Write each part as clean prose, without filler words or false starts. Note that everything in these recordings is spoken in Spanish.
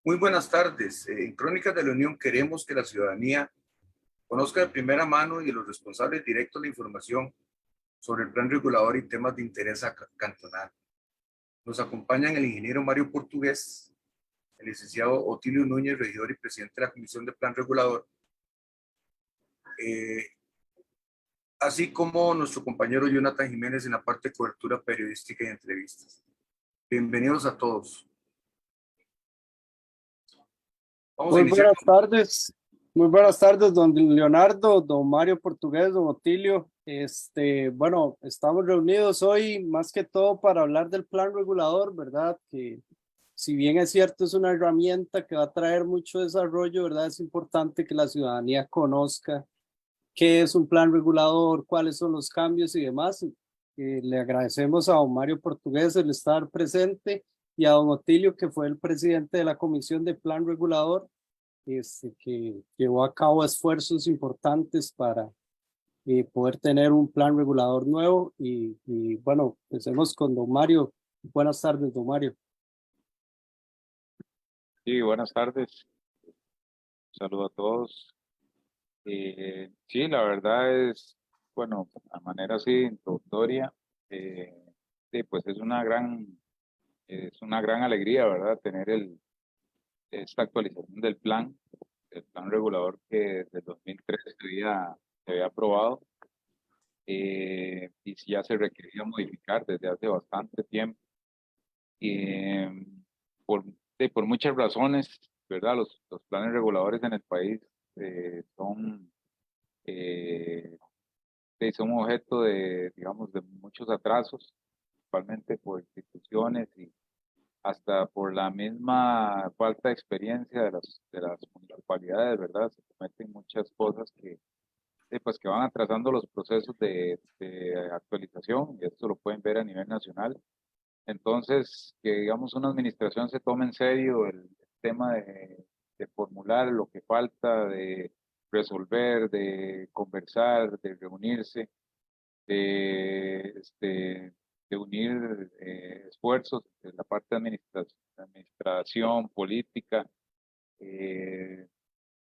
Muy buenas tardes. En Crónicas de la Unión queremos que la ciudadanía conozca de primera mano y de los responsables directos la información sobre el plan regulador y temas de interés cantonal. Nos acompañan el ingeniero Mario Portugués, el licenciado Otilio Núñez, regidor y presidente de la Comisión de Plan Regulador, eh, así como nuestro compañero Jonathan Jiménez en la parte de cobertura periodística y entrevistas. Bienvenidos a todos. Vamos a Muy iniciar. buenas tardes, don Leonardo, don Mario Portugués, don Otilio. Bueno, estamos reunidos hoy más que todo para hablar del plan regulador, ¿verdad? Que si bien es cierto, es una herramienta que va a traer mucho desarrollo, ¿verdad? Es importante que la ciudadanía conozca qué es un plan regulador, cuáles son los cambios y demás. Le agradecemos a don Mario Portugués el estar presente y a don Otilio, que fue el presidente de la Comisión de Plan Regulador, que llevó a cabo esfuerzos importantes para poder tener un plan regulador nuevo. Y bueno, empecemos con don Mario. Buenas tardes, don Mario. Sí, buenas tardes. Saludo a todos. Sí, la verdad es, bueno, a manera así introductoria, sí, pues es una gran alegría, ¿verdad? Tener esta actualización del el plan regulador que desde el 2013 se había aprobado, y ya se requería modificar desde hace bastante tiempo. Eh, por, por muchas razones, ¿verdad? Los planes reguladores en el país eh, son, eh, son objeto de, digamos, de muchos atrasos, principalmente por instituciones y hasta por la misma falta de experiencia de las municipalidades, ¿verdad? Se cometen muchas cosas pues, que van atrasando los procesos de actualización, y esto lo pueden ver a nivel nacional. Entonces, que digamos una administración se tome en serio el tema de formular lo que falta, de resolver, de conversar, de reunirse, de, de unir esfuerzos de la parte de administración, política, eh,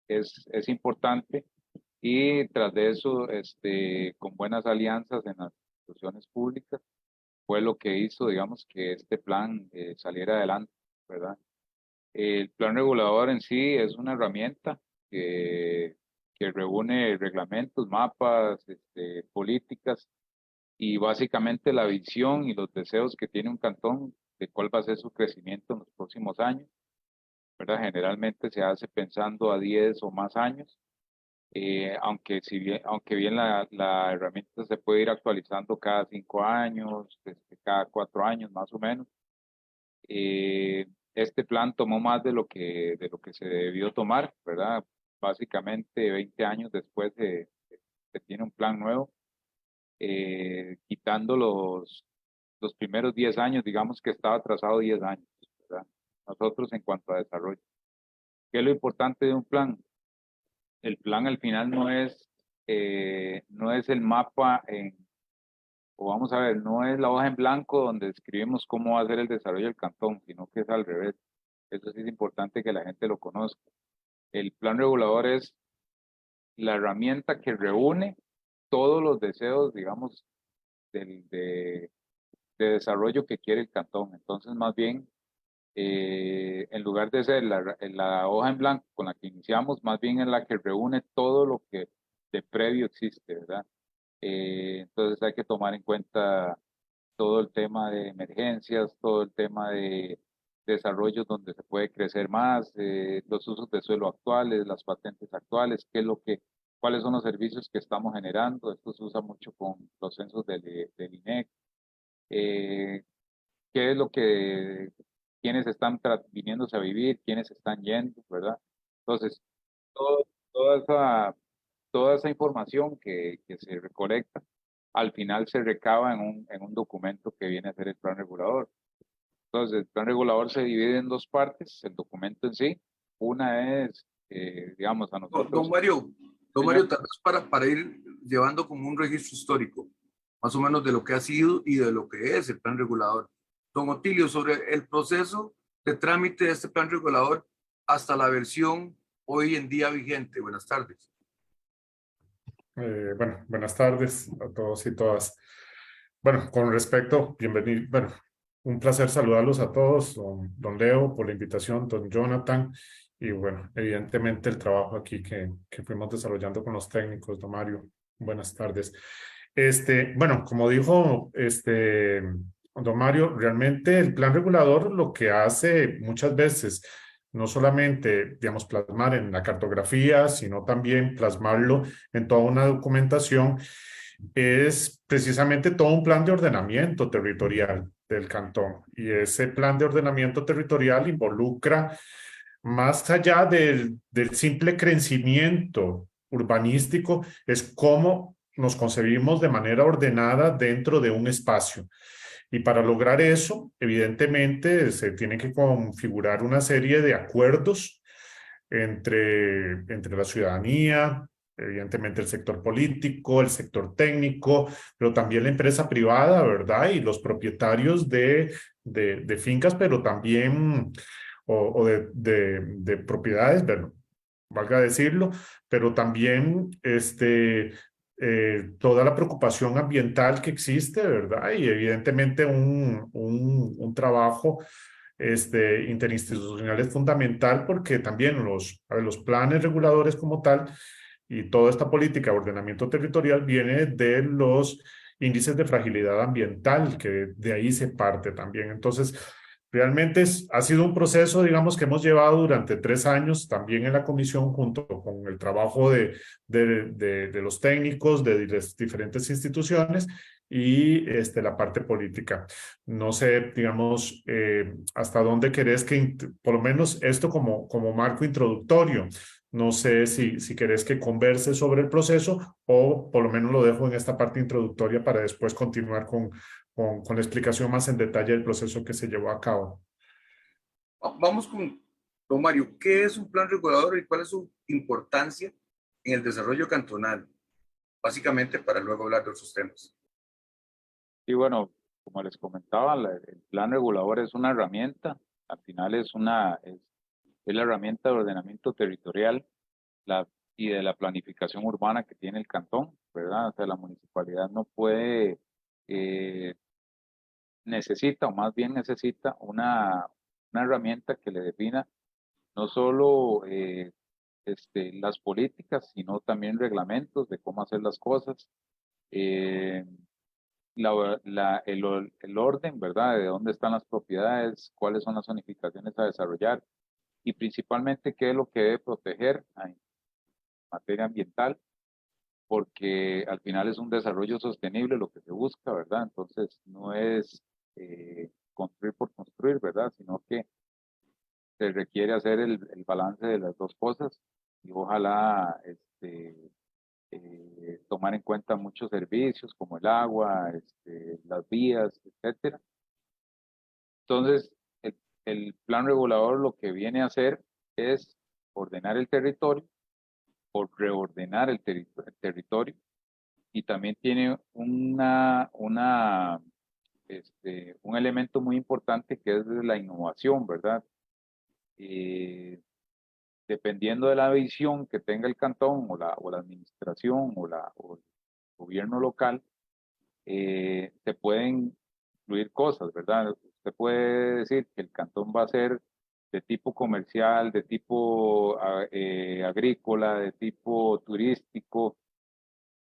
es importante. Y tras de eso, con buenas alianzas en las instituciones públicas, fue lo que hizo, digamos, que este plan saliera adelante, ¿verdad? El plan regulador en sí es una herramienta que reúne reglamentos, mapas, políticas y básicamente la visión y los deseos que tiene un cantón de cuál va a ser su crecimiento en los próximos años, ¿verdad? Generalmente se hace pensando a 10 o más años, aunque bien la herramienta se puede ir actualizando cada 5 años, cada 4 años más o menos. Este plan tomó más de lo que se debió tomar, ¿verdad? Básicamente 20 años después se tiene un plan nuevo, quitando los primeros 10 años, digamos que estaba atrasado 10 años, ¿verdad? Nosotros en cuanto a desarrollo. ¿Qué es lo importante de un plan? El plan al final no es el mapa o vamos a ver, no es la hoja en blanco donde escribimos cómo va a ser el desarrollo del cantón, sino que es al revés. Eso sí es importante que la gente lo conozca. El plan regulador es la herramienta que reúne todos los deseos, digamos, de desarrollo que quiere el cantón. Entonces, más bien, en lugar de ser la hoja en blanco con la que iniciamos, más bien es la que reúne todo lo que de previo existe, ¿verdad? Entonces hay que tomar en cuenta todo el tema de emergencias, todo el tema de desarrollos donde se puede crecer más, los usos de suelo actuales, las patentes actuales, cuáles son los servicios que estamos generando. Esto se usa mucho con los censos del INEC. Eh, qué es lo que, quiénes están viniéndose a vivir, quiénes están yendo, ¿verdad? Entonces, todo- toda esa, toda esa información que se recolecta, al final se recaba en un documento que viene a ser el plan regulador. Entonces, el plan regulador se divide en dos partes, el documento en sí. Una es, digamos, a Don nosotros, Mario, don señor. Mario, tal vez para ir llevando como un registro histórico, más o menos de lo que ha sido y de lo que es el plan regulador. Don Otilio, sobre el proceso de trámite de este plan regulador, hasta la versión hoy en día vigente. Buenas tardes. Bueno, buenas tardes a todos y todas. Bueno, con respecto, bienvenido. Bueno, un placer saludarlos a todos, don Leo, por la invitación, don Jonathan, y bueno, evidentemente el trabajo aquí que fuimos desarrollando con los técnicos, don Mario. Buenas tardes. Bueno, como dijo don Mario, realmente el plan regulador lo que hace muchas veces, no solamente, digamos, plasmar en la cartografía, sino también plasmarlo en toda una documentación, es precisamente todo un plan de ordenamiento territorial del cantón. Y ese plan de ordenamiento territorial involucra, más allá del simple crecimiento urbanístico, es cómo nos concebimos de manera ordenada dentro de un espacio. Y para lograr eso, evidentemente, se tiene que configurar una serie de acuerdos entre la ciudadanía, evidentemente el sector político, el sector técnico, pero también la empresa privada, ¿verdad? Y los propietarios de fincas, pero también, o de propiedades, bueno, valga decirlo, pero también toda la preocupación ambiental que existe, ¿verdad? Y evidentemente un trabajo interinstitucional es fundamental, porque también los planes reguladores como tal y toda esta política de ordenamiento territorial viene de los índices de fragilidad ambiental, que de ahí se parte también. Entonces, realmente ha sido un proceso, digamos, que hemos llevado durante 3 años también en la comisión, junto con el trabajo de los técnicos de las diferentes instituciones y la parte política. No sé, digamos, hasta dónde querés por lo menos esto como marco introductorio. No sé si querés que converse sobre el proceso, o por lo menos lo dejo en esta parte introductoria para después continuar con la explicación más en detalle del proceso que se llevó a cabo. Vamos con don Mario. ¿Qué es un plan regulador y cuál es su importancia en el desarrollo cantonal? Básicamente para luego hablar de otros temas. Y bueno, como les comentaba, el plan regulador es una herramienta, al final es la herramienta de ordenamiento territorial y de la planificación urbana que tiene el cantón, ¿verdad? O sea, la municipalidad no puede, necesita, o más bien necesita una herramienta que le defina no solo las políticas, sino también reglamentos de cómo hacer las cosas, eh, el orden, ¿verdad? De dónde están las propiedades, cuáles son las zonificaciones a desarrollar, y principalmente qué es lo que debe proteger en materia ambiental, porque al final es un desarrollo sostenible lo que se busca, ¿verdad? Entonces no es construir por construir, ¿verdad? Sino que se requiere hacer el balance de las dos cosas, y ojalá tomar en cuenta muchos servicios como el agua, las vías, etcétera. Entonces, el plan regulador lo que viene a hacer es ordenar el territorio o reordenar el territorio, y también tiene un elemento muy importante, que es la innovación, ¿verdad? Dependiendo de la visión que tenga el cantón o la administración o el gobierno local, se pueden incluir cosas, ¿verdad? Usted puede decir que el cantón va a ser de tipo comercial, de tipo agrícola, de tipo turístico,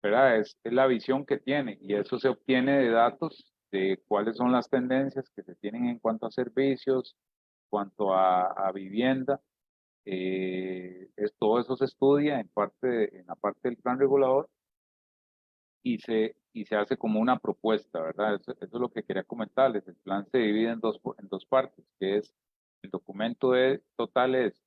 ¿verdad? Es la visión que tiene, y eso se obtiene de datos de cuáles son las tendencias que se tienen en cuanto a servicios, cuanto a vivienda. Todo eso se estudia en la parte del plan regulador, y se hace como una propuesta, ¿verdad? Eso es lo que quería comentarles. El plan se divide en dos partes, que es el documento total es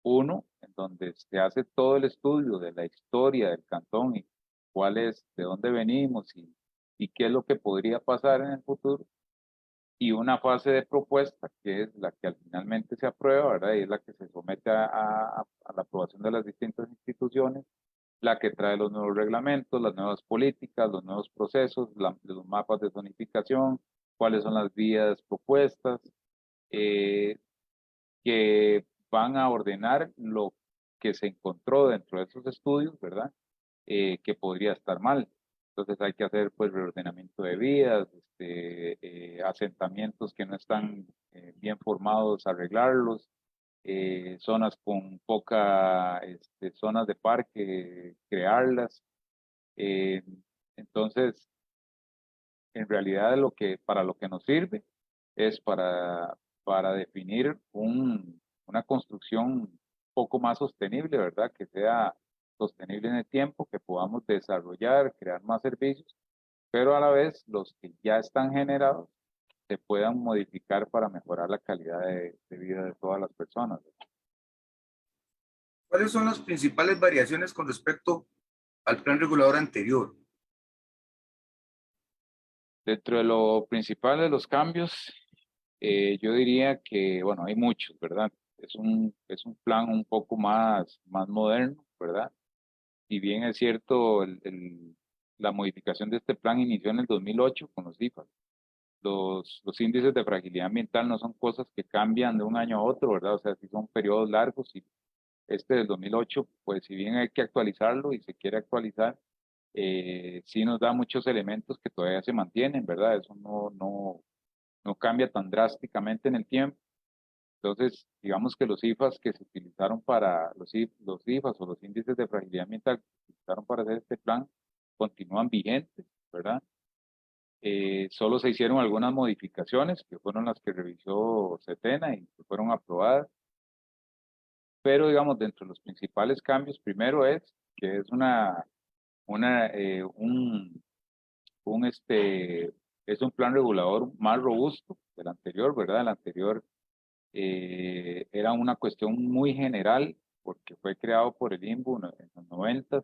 uno, en donde se hace todo el estudio de la historia del cantón y de dónde venimos y qué es lo que podría pasar en el futuro, y una fase de propuesta, que es la que finalmente se aprueba, ¿verdad? Y es la que se somete a la aprobación de las distintas instituciones, la que trae los nuevos reglamentos, las nuevas políticas, los nuevos procesos, los mapas de zonificación, cuáles son las vías propuestas, que van a ordenar lo que se encontró dentro de esos estudios, ¿verdad? Que podría estar mal. Entonces hay que hacer pues reordenamiento de vías, asentamientos que no están bien formados, arreglarlos, zonas con poca, zonas de parque, crearlas. Entonces, en realidad para lo que nos sirve es para definir una construcción un poco más sostenible, ¿verdad? Que sea sostenible en el tiempo, que podamos desarrollar, crear más servicios, pero a la vez los que ya están generados se puedan modificar para mejorar la calidad de vida de todas las personas. ¿Cuáles son las principales variaciones con respecto al plan regulador anterior? Dentro de lo principal de los cambios, yo diría que, bueno, hay muchos, ¿verdad? Es un plan un poco más moderno, ¿verdad? Si bien es cierto, la modificación de este plan inició en el 2008 con los IFAS. Los índices de fragilidad ambiental no son cosas que cambian de un año a otro, ¿verdad? O sea, sí son periodos largos y este del 2008, pues si bien hay que actualizarlo y se quiere actualizar, sí nos da muchos elementos que todavía se mantienen, ¿verdad? Eso no cambia tan drásticamente en el tiempo. Entonces, digamos que los IFAs que se utilizaron para los IFAs o los índices de fragilidad ambiental que se utilizaron para hacer este plan continúan vigentes, ¿verdad? Solo se hicieron algunas modificaciones que fueron las que revisó Setena y que fueron aprobadas. Pero, digamos, dentro de los principales cambios, primero es que es es un plan regulador más robusto del anterior, ¿verdad? El anterior era una cuestión muy general porque fue creado por el INBU en los 90,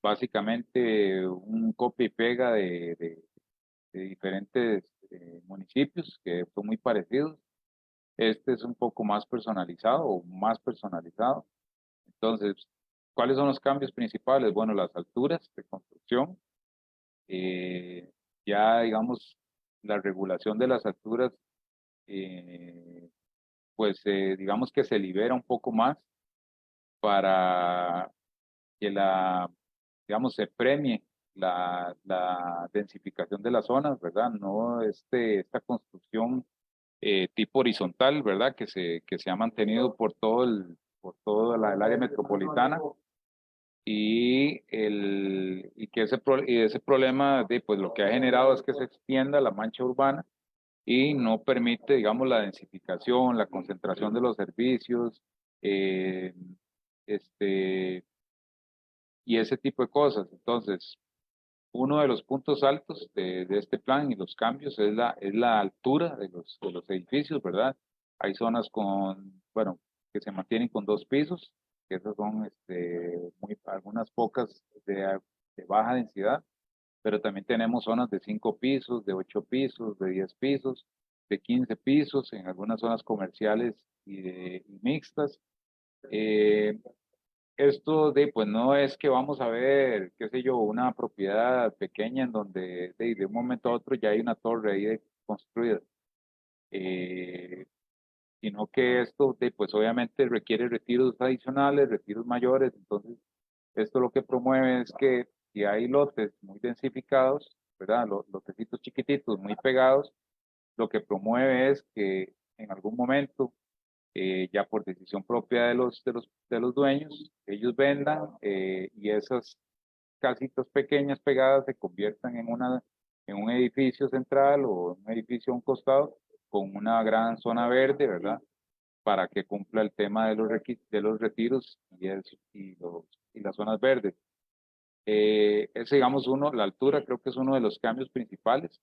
básicamente un copia y pega de diferentes municipios que son muy parecidos. Este es un poco más personalizado o más personalizado. Entonces, ¿cuáles son los cambios principales? Bueno, las alturas de construcción, eh, ya digamos, la regulación de las alturas, eh, pues digamos que se libera un poco más para que digamos, se premie la densificación de las zonas, ¿verdad? No esta construcción tipo horizontal, ¿verdad? Que se ha mantenido por toda el área metropolitana y que ese problema pues lo que ha generado es que se extienda la mancha urbana y no permite, digamos, la densificación, la concentración de los servicios, eh, este, y ese tipo de cosas. Entonces, uno de los puntos altos de este plan y los cambios es la altura de los edificios, ¿verdad? Hay zonas bueno, que se mantienen con 2 pisos, que esas son algunas pocas de baja densidad, pero también tenemos zonas de 5 pisos, de 8 pisos, de 10 pisos, de 15 pisos, en algunas zonas comerciales y mixtas. Eh, pues no es que vamos a ver, qué sé yo, una propiedad pequeña en donde de un momento a otro ya hay una torre ahí construida, eh, sino que esto, pues obviamente requiere retiros adicionales, retiros mayores. Entonces esto lo que promueve es que si hay lotes muy densificados, ¿verdad? Lotecitos chiquititos muy pegados, lo que promueve es que en algún momento ya por decisión propia de los dueños, ellos vendan y esas casitas pequeñas pegadas se conviertan en un edificio central o un edificio a un costado con una gran zona verde, ¿verdad? Para que cumpla el tema de los retiros y las zonas verdes. Digamos, la altura creo que es uno de los cambios principales.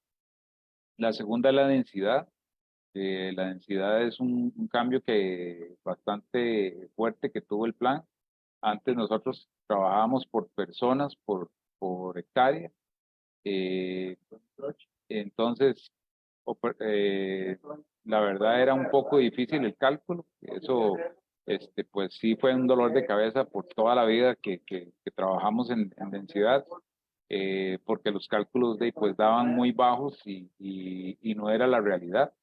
La segunda es la densidad. La densidad es un cambio bastante fuerte que tuvo el plan. Antes nosotros trabajábamos por personas, por hectárea. eh, entonces, la verdad era un poco difícil el cálculo. Eso, pues sí fue un dolor de cabeza por toda la vida que trabajamos en densidad, porque los cálculos pues daban muy bajos y no era la realidad.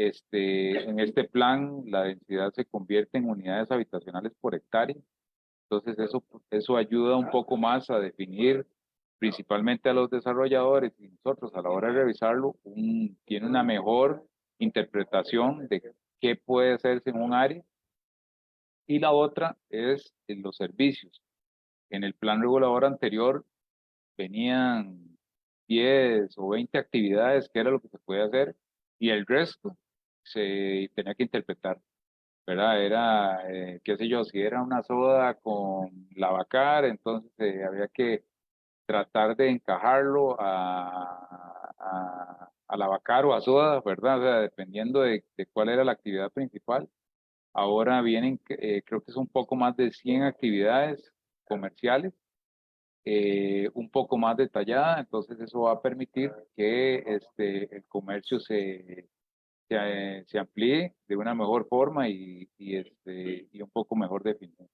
En este plan, la densidad se convierte en unidades habitacionales por hectárea. Entonces, eso ayuda un poco más a definir, principalmente a los desarrolladores y nosotros a la hora de revisarlo, tiene una mejor interpretación de qué puede hacerse en un área. Y la otra es los servicios. En el plan regulador anterior venían 10 o 20 actividades, que era lo que se puede hacer, y el resto se tenía que interpretar, ¿verdad? Era, qué sé yo, si era una soda con lavacar, entonces había que tratar de encajarlo a lavacar o a soda, ¿verdad? O sea, dependiendo de cuál era la actividad principal. Ahora vienen, creo que es un poco más de 100 actividades comerciales, un poco más detallada, entonces eso va a permitir que el comercio se amplíe de una mejor forma y un poco mejor definido.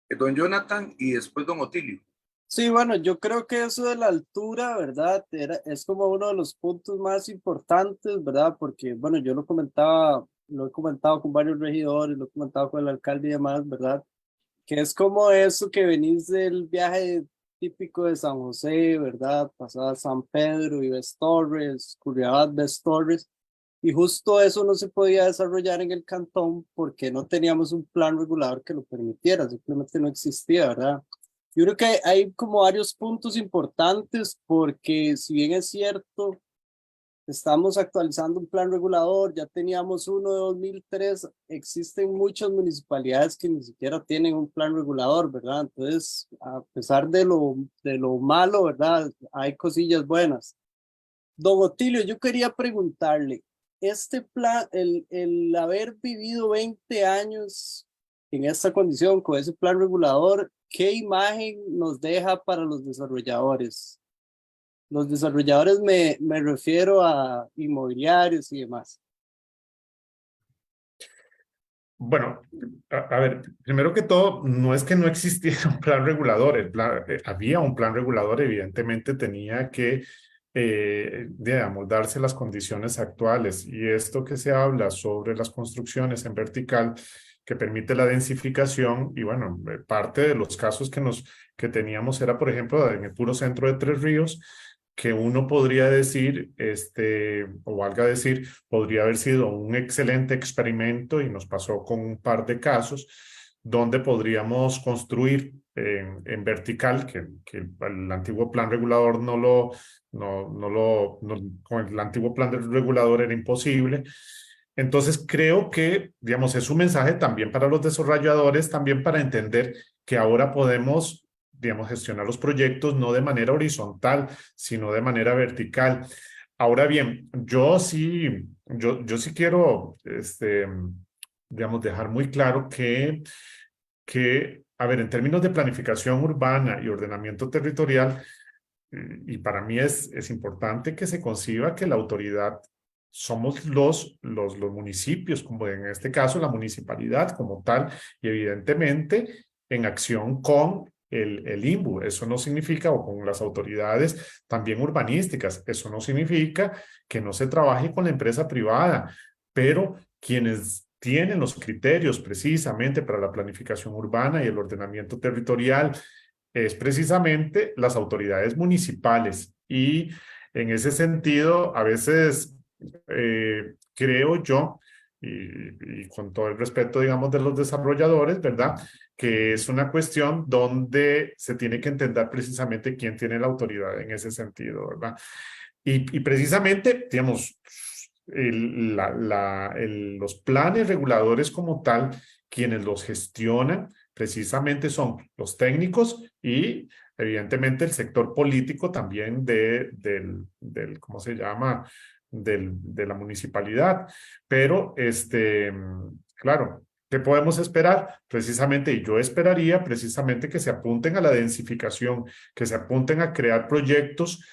Don Jonathan y después don Otilio. Sí, bueno, yo creo que eso de la altura, ¿verdad? Es como uno de los puntos más importantes, ¿verdad? Porque, bueno, yo lo he comentado con varios regidores, lo he comentado con el alcalde y demás, ¿verdad? Que es como eso que venís del viaje típico de San José, ¿verdad? Pasada San Pedro y ves Torres, Curriabat, ves Torres, y justo eso no se podía desarrollar en el cantón porque no teníamos un plan regulador que lo permitiera, simplemente no existía, ¿verdad? Yo creo que hay como varios puntos importantes porque si bien es cierto, estamos actualizando un plan regulador, ya teníamos uno de 2003, existen muchas municipalidades que ni siquiera tienen un plan regulador, ¿verdad? Entonces, a pesar de lo malo, ¿verdad? Hay cosillas buenas. Don Otilio, yo quería preguntarle, este plan, el haber vivido 20 años en esta condición con ese plan regulador, ¿qué imagen nos deja para los desarrolladores? Los desarrolladores me refiero a inmobiliarios y demás. Bueno, a ver, primero que todo, no es que no existiera un plan regulador, había un plan regulador, evidentemente tenía que amoldarse las condiciones actuales. Y esto que se habla sobre las construcciones en vertical, que permite la densificación, y bueno, parte de los casos que teníamos era, por ejemplo, en el puro centro de Tres Ríos, que uno podría decir, o valga decir, podría haber sido un excelente experimento y nos pasó con un par de casos donde podríamos construir en vertical, que el antiguo plan regulador con el antiguo plan regulador era imposible. Entonces creo que, digamos, es un mensaje también para los desarrolladores, también para entender que ahora podemos, digamos, gestionar los proyectos no de manera horizontal, sino de manera vertical. Ahora bien, yo sí quiero, digamos, dejar muy claro a ver, en términos de planificación urbana y ordenamiento territorial, y para mí es importante que se conciba que la autoridad somos los municipios, como en este caso la municipalidad como tal, y evidentemente en acción con el INBU. Eso no significa, o con las autoridades también urbanísticas, eso no significa que no se trabaje con la empresa privada, pero quienes tienen los criterios precisamente para la planificación urbana y el ordenamiento territorial es precisamente las autoridades municipales. Y en ese sentido, a veces creo yo, y con todo el respeto, digamos, de los desarrolladores, ¿verdad? Que es una cuestión donde se tiene que entender precisamente quién tiene la autoridad en ese sentido, ¿verdad? Y precisamente, digamos, los planes reguladores como tal, quienes los gestionan, precisamente son los técnicos y evidentemente el sector político también ¿cómo se llama? De la municipalidad. Pero, claro, ¿qué podemos esperar? Precisamente, y yo esperaría precisamente que se apunten a la densificación, que se apunten a crear proyectos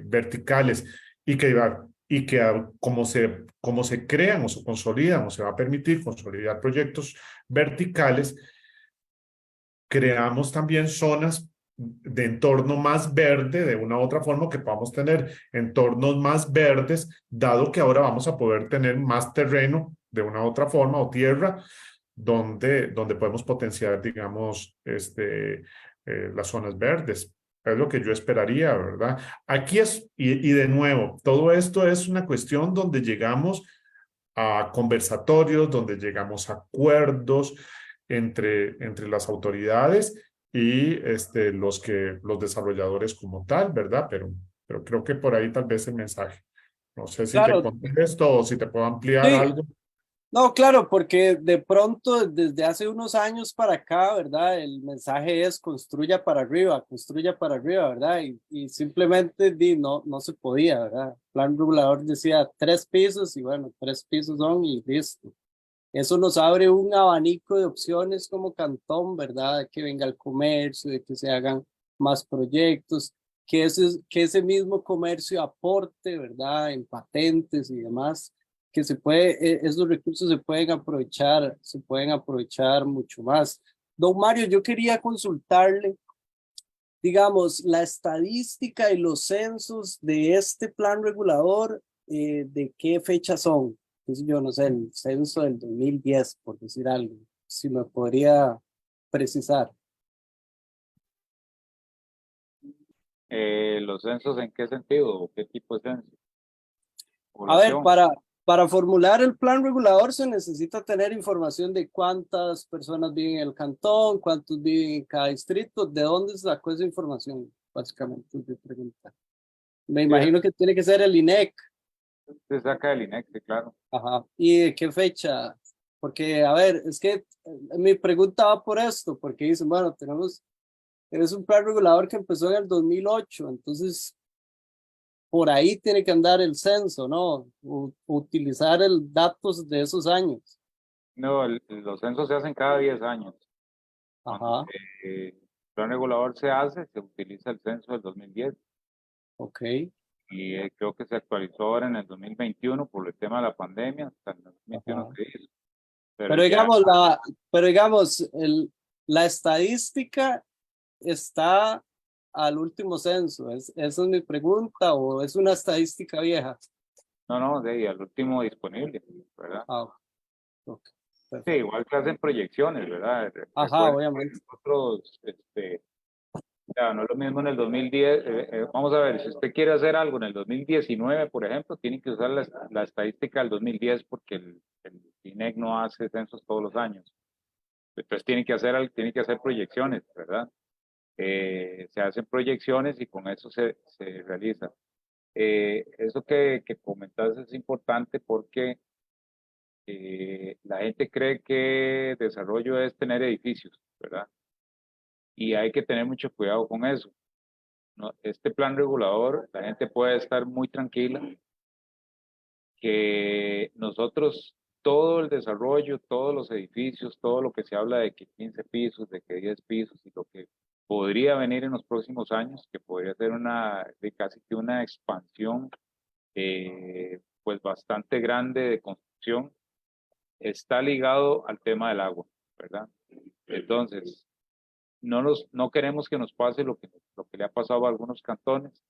verticales y que como se crean o se consolidan o se va a permitir consolidar proyectos verticales, creamos también zonas de entorno más verde de una u otra forma, que podamos tener entornos más verdes, dado que ahora vamos a poder tener más terreno de una u otra forma o tierra donde podemos potenciar, digamos, las zonas verdes. Es lo que yo esperaría, ¿verdad? Aquí y de nuevo, todo esto es una cuestión donde llegamos a conversatorios, donde llegamos a acuerdos entre las autoridades y los desarrolladores como tal, ¿verdad? Pero creo que por ahí tal vez el mensaje. No sé si te Claro, contesto o si te puedo ampliar sí, algo. no, claro, porque de pronto desde hace unos años para acá, ¿verdad? El mensaje es construya para arriba, ¿verdad? Y simplemente no se podía, ¿verdad? El plan regulador decía 3 pisos y bueno, 3 pisos son y listo. Eso nos abre un abanico de opciones como cantón, ¿verdad? Que venga el comercio, de que se hagan más proyectos, que ese mismo comercio aporte, ¿verdad? En patentes y demás, que esos recursos se pueden aprovechar mucho más. Don Mario, yo quería consultarle, digamos, la estadística y los censos de este plan regulador, ¿de qué fecha son? Pues yo no sé, el censo del 2010, por decir algo, si me podría precisar. ¿Los censos en qué sentido? ¿O qué tipo de censo? A ver, Población. para formular el plan regulador se necesita tener información de cuántas personas viven en el cantón, cuántos viven en cada distrito, de dónde sacó esa información, básicamente, es mi pregunta. Me Sí, imagino que tiene que ser el INEC. se saca del INEC, sí, claro. Ajá. ¿Y de qué fecha? Porque, a ver, es que mi pregunta va por esto, porque dicen, bueno, tenemos un plan regulador que empezó en el 2008, entonces por ahí tiene que andar el censo, ¿no? Utilizar el datos de esos años. No, los censos se hacen cada 10 años. Cuando Ajá, el plan regulador se hace, se utiliza el censo del 2010 ok. y creo que se actualizó ahora en el 2021 por el tema de la pandemia, hasta el 2021 Ajá. se hizo, pero Pero ya digamos, pero digamos, la estadística está al último censo. Esa es mi pregunta, o es una estadística vieja. no, de ahí al último disponible, ¿verdad? Ah, ok, Sí, perfecto. igual que hacen proyecciones, ¿verdad? Ajá, Recuerden que obviamente. nosotros, ya, no es lo mismo en el 2010. Vamos a ver, si usted quiere hacer algo en el 2019, por ejemplo, tiene que usar la estadística del 2010 porque el INEC no hace censos todos los años. Entonces tiene que hacer proyecciones, ¿verdad? Se hacen proyecciones y con eso se realiza. Eso que comentas es importante porque la gente cree que desarrollo es tener edificios, ¿verdad? Y hay que tener mucho cuidado con eso. ¿No? Este plan regulador, la gente puede estar muy tranquila que nosotros, todo el desarrollo, todos los edificios, todo lo que se habla de que 15 pisos, de que 10 pisos y lo que podría venir en los próximos años, que podría ser de casi que una expansión pues bastante grande de construcción, está ligado al tema del agua, ¿verdad? Entonces, no queremos que nos pase lo que le ha pasado a algunos cantones,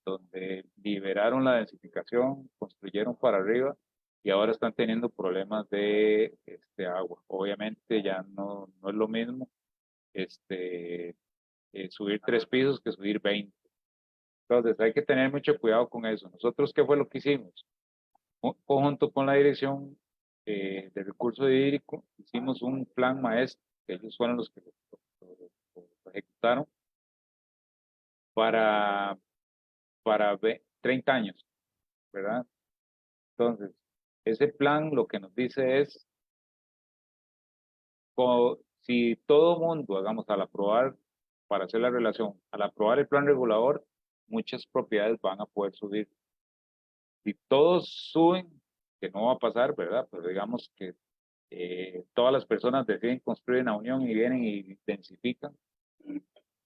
donde liberaron la densificación, construyeron para arriba y ahora están teniendo problemas de agua. Obviamente ya no es lo mismo subir 3 pisos que subir 20. Entonces hay que tener mucho cuidado con eso. Nosotros, ¿qué fue lo que hicimos? Junto con la Dirección de Recursos Hídricos, hicimos un plan maestro, que ellos fueron los que lo ejecutaron para, 30 años, ¿verdad? Entonces, ese plan lo que nos dice es, si todo mundo, hagamos al aprobar, para hacer la relación, al aprobar el plan regulador, muchas propiedades van a poder subir. Si todos suben, que no va a pasar, ¿verdad? Pues digamos que todas las personas deciden construir una unión y vienen y densifican,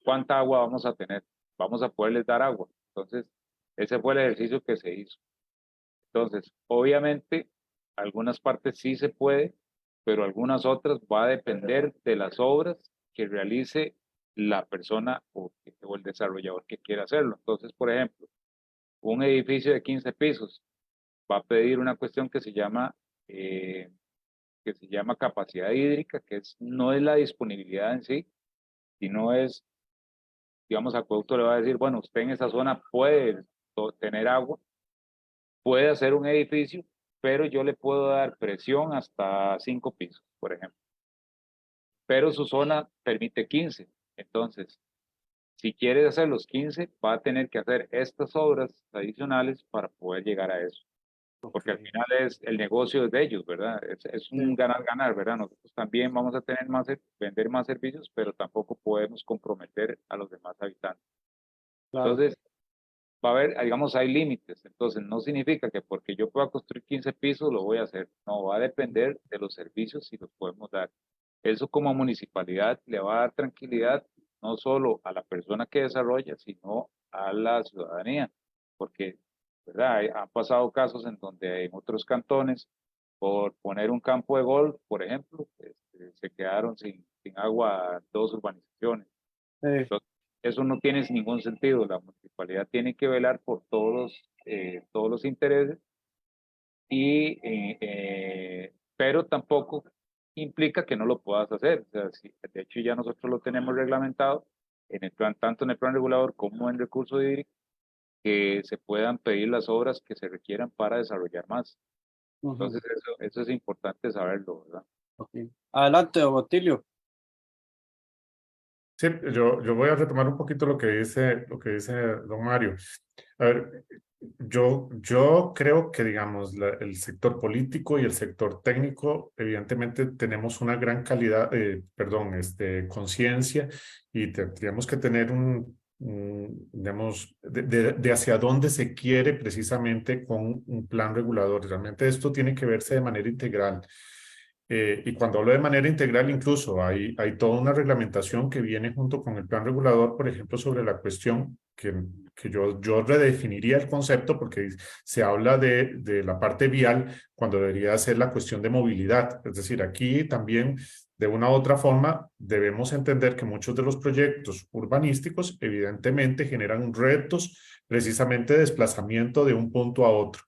¿cuánta agua vamos a tener? Vamos a poderles dar agua. Entonces, ese fue el ejercicio que se hizo. Entonces, obviamente, algunas partes sí se puede, pero algunas otras va a depender de las obras que realice la persona o el desarrollador que quiera hacerlo. Entonces, por ejemplo, un edificio de 15 pisos va a pedir una cuestión que se llama capacidad hídrica, no es la disponibilidad en sí, sino es, digamos, Acueducto le va a decir, bueno, usted en esa zona puede tener agua, puede hacer un edificio, pero yo le puedo dar presión hasta 5 pisos, por ejemplo. Pero su zona permite 15. Entonces, si quiere hacer los 15, va a tener que hacer estas obras adicionales para poder llegar a eso. Porque al final es el negocio de ellos, ¿verdad? Es un ganar-ganar, ¿verdad? Nosotros también vamos a tener vender más servicios, pero tampoco podemos comprometer a los demás habitantes. Claro. Entonces, va a haber, digamos, hay límites. Entonces, no significa que porque yo pueda construir 15 pisos lo voy a hacer. No, va a depender de los servicios si los podemos dar. Eso como municipalidad le va a dar tranquilidad no solo a la persona que desarrolla, sino a la ciudadanía. Porque, ¿verdad? Han pasado casos en donde en otros cantones, por poner un campo de golf, por ejemplo, se quedaron sin agua 2 urbanizaciones. Entonces, eso no tiene ningún sentido. La municipalidad tiene que velar por todos los intereses, pero tampoco implica que no lo puedas hacer. O sea, de hecho, ya nosotros lo tenemos reglamentado en el plan, tanto en el plan regulador como en recurso hídrico, que se puedan pedir las obras que se requieran para desarrollar más. Entonces, eso es importante saberlo, ¿verdad? Okay. Adelante, don Otilio. Sí, yo voy a retomar un poquito lo que dice don Mario. A ver, yo creo que, digamos, el sector político y el sector técnico, evidentemente tenemos una gran calidad, conciencia, y tendríamos que tener digamos, de hacia dónde se quiere precisamente con un plan regulador. Realmente esto tiene que verse de manera integral. Y cuando hablo de manera integral, incluso hay toda una reglamentación que viene junto con el plan regulador, por ejemplo, sobre la cuestión que yo redefiniría el concepto, porque se habla de la parte vial cuando debería ser la cuestión de movilidad. Es decir, aquí también, de una u otra forma, debemos entender que muchos de los proyectos urbanísticos evidentemente generan retos precisamente de desplazamiento de un punto a otro.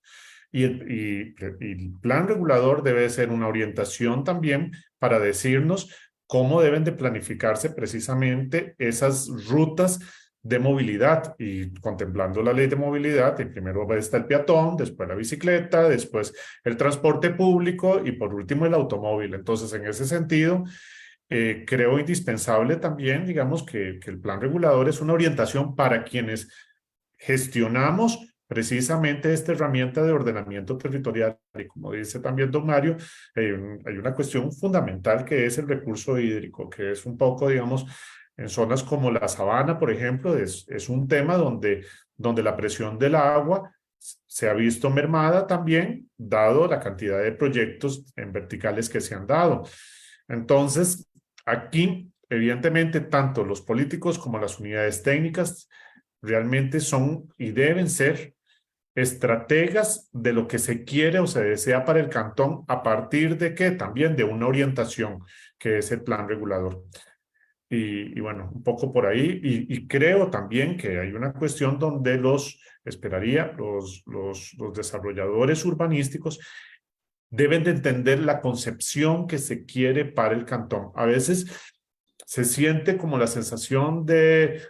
Y el plan regulador debe ser una orientación también para decirnos cómo deben de planificarse precisamente esas rutas de movilidad, y contemplando la ley de movilidad, y primero está el peatón, después la bicicleta, después el transporte público y por último el automóvil. Entonces, en ese sentido, creo indispensable también, digamos, que el plan regulador es una orientación para quienes gestionamos precisamente esta herramienta de ordenamiento territorial. Y como dice también don Mario, hay una cuestión fundamental que es el recurso hídrico, que es un poco, digamos, en zonas como la sabana, por ejemplo, es un tema donde la presión del agua se ha visto mermada también, dado la cantidad de proyectos en verticales que se han dado. Entonces, aquí, evidentemente, tanto los políticos como las unidades técnicas realmente son y deben ser estrategas de lo que se quiere o se desea para el cantón, a partir de que también de una orientación que es el plan regulador. Y bueno, un poco por ahí, y creo también que hay una cuestión donde los desarrolladores urbanísticos deben de entender la concepción que se quiere para el cantón. A veces se siente como la sensación de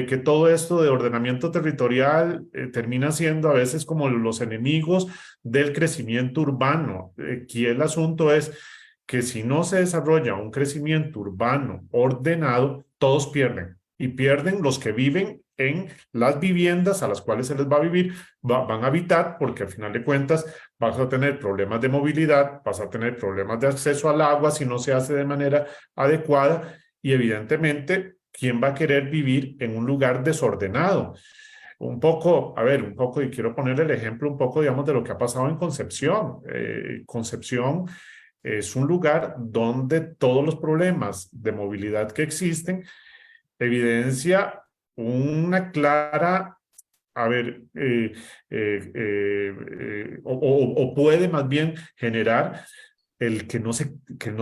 que todo esto de ordenamiento territorial termina siendo a veces como los enemigos del crecimiento urbano. Aquí el asunto es que si no se desarrolla un crecimiento urbano ordenado, todos pierden. Y pierden los que viven en las viviendas a las cuales se les va a vivir, van a habitar, porque al final de cuentas vas a tener problemas de movilidad, vas a tener problemas de acceso al agua si no se hace de manera adecuada, y evidentemente, ¿quién va a querer vivir en un lugar desordenado? Un poco, y quiero poner el ejemplo un poco, digamos, de lo que ha pasado en Concepción. Concepción es un lugar donde todos los problemas de movilidad que existen evidencia una clara, o puede más bien generar el que no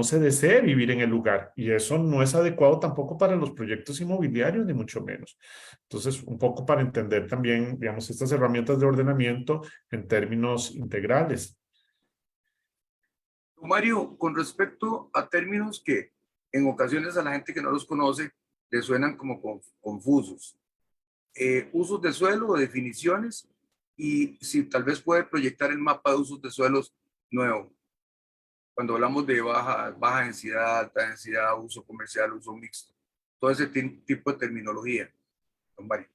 se desee vivir en el lugar. Y eso no es adecuado tampoco para los proyectos inmobiliarios, ni mucho menos. Entonces, un poco para entender también, digamos, estas herramientas de ordenamiento en términos integrales. Mario, con respecto a términos que en ocasiones a la gente que no los conoce le suenan como confusos. Usos de suelo o definiciones, y si tal vez puede proyectar el mapa de usos de suelos nuevo. Cuando hablamos de baja densidad, alta densidad, uso comercial, uso mixto, todo ese tipo de terminología, don Mario.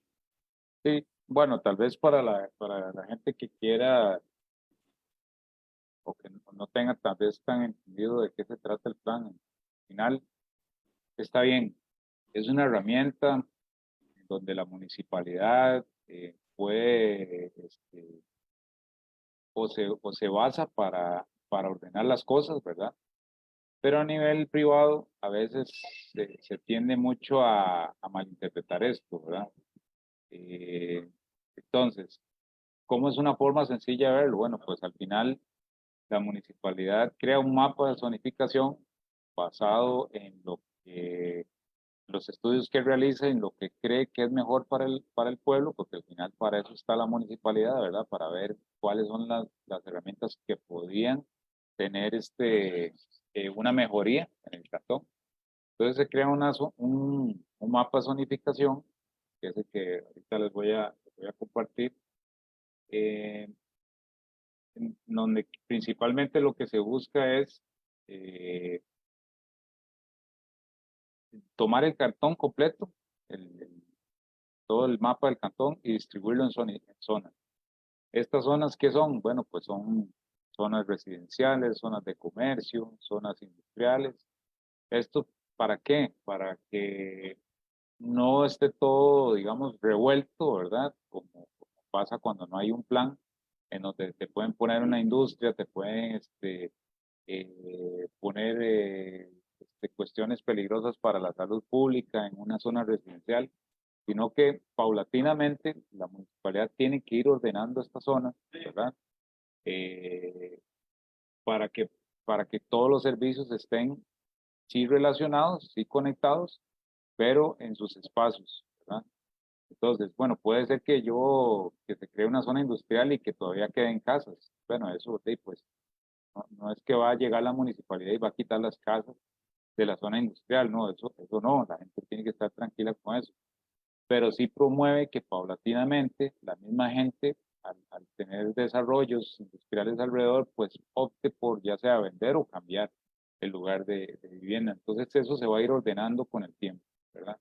Sí, bueno, tal vez para la gente que quiera o que no tenga tal vez tan entendido de qué se trata el plan, al final está bien, es una herramienta donde la municipalidad puede, o se basa para ordenar las cosas, ¿verdad? Pero a nivel privado a veces se tiende mucho a malinterpretar esto, ¿verdad? Entonces, ¿cómo es una forma sencilla de verlo? Bueno, pues al final la municipalidad crea un mapa de zonificación basado en lo que los estudios que realiza, en lo que cree que es mejor para el pueblo, porque al final para eso está la municipalidad, ¿verdad? Para ver cuáles son las herramientas que podrían tener una mejoría en el cantón. Entonces se crea un mapa de zonificación, que es el que ahorita les voy a compartir, eh, en donde principalmente lo que se busca es tomar el cartón completo, todo el mapa del cantón y distribuirlo en zonas. ¿Estas zonas qué son? Bueno, pues son zonas residenciales, zonas de comercio, zonas industriales. ¿Esto para qué? Para que no esté todo, digamos, revuelto, ¿verdad? Como pasa cuando no hay un plan, en donde te pueden poner una industria, te pueden poner cuestiones peligrosas para la salud pública en una zona residencial, sino que paulatinamente la municipalidad tiene que ir ordenando estas zonas, ¿verdad? Eh, para que, para que todos los servicios estén sí relacionados, sí conectados, pero en sus espacios, ¿verdad? Entonces, bueno, puede ser que se cree una zona industrial y que todavía queden casas. Bueno, eso, sí, pues, no es que va a llegar la municipalidad y va a quitar las casas de la zona industrial, no, eso no, la gente tiene que estar tranquila con eso. Pero sí promueve que paulatinamente la misma gente, al tener desarrollos industriales alrededor, pues opte por ya sea vender o cambiar el lugar de vivienda. Entonces eso se va a ir ordenando con el tiempo, ¿verdad?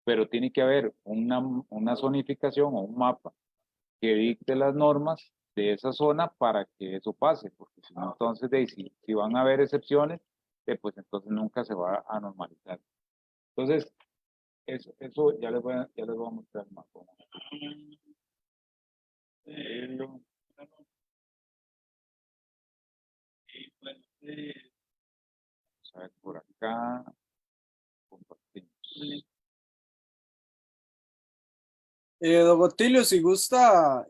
Pero tiene que haber una zonificación o un mapa que dicte las normas de esa zona para que eso pase, porque si no, entonces si van a haber excepciones, pues entonces nunca se va a normalizar. Entonces, eso ya les voy a mostrar más. Vamos a ver por acá, compartimos. Don Otilio, si gusta,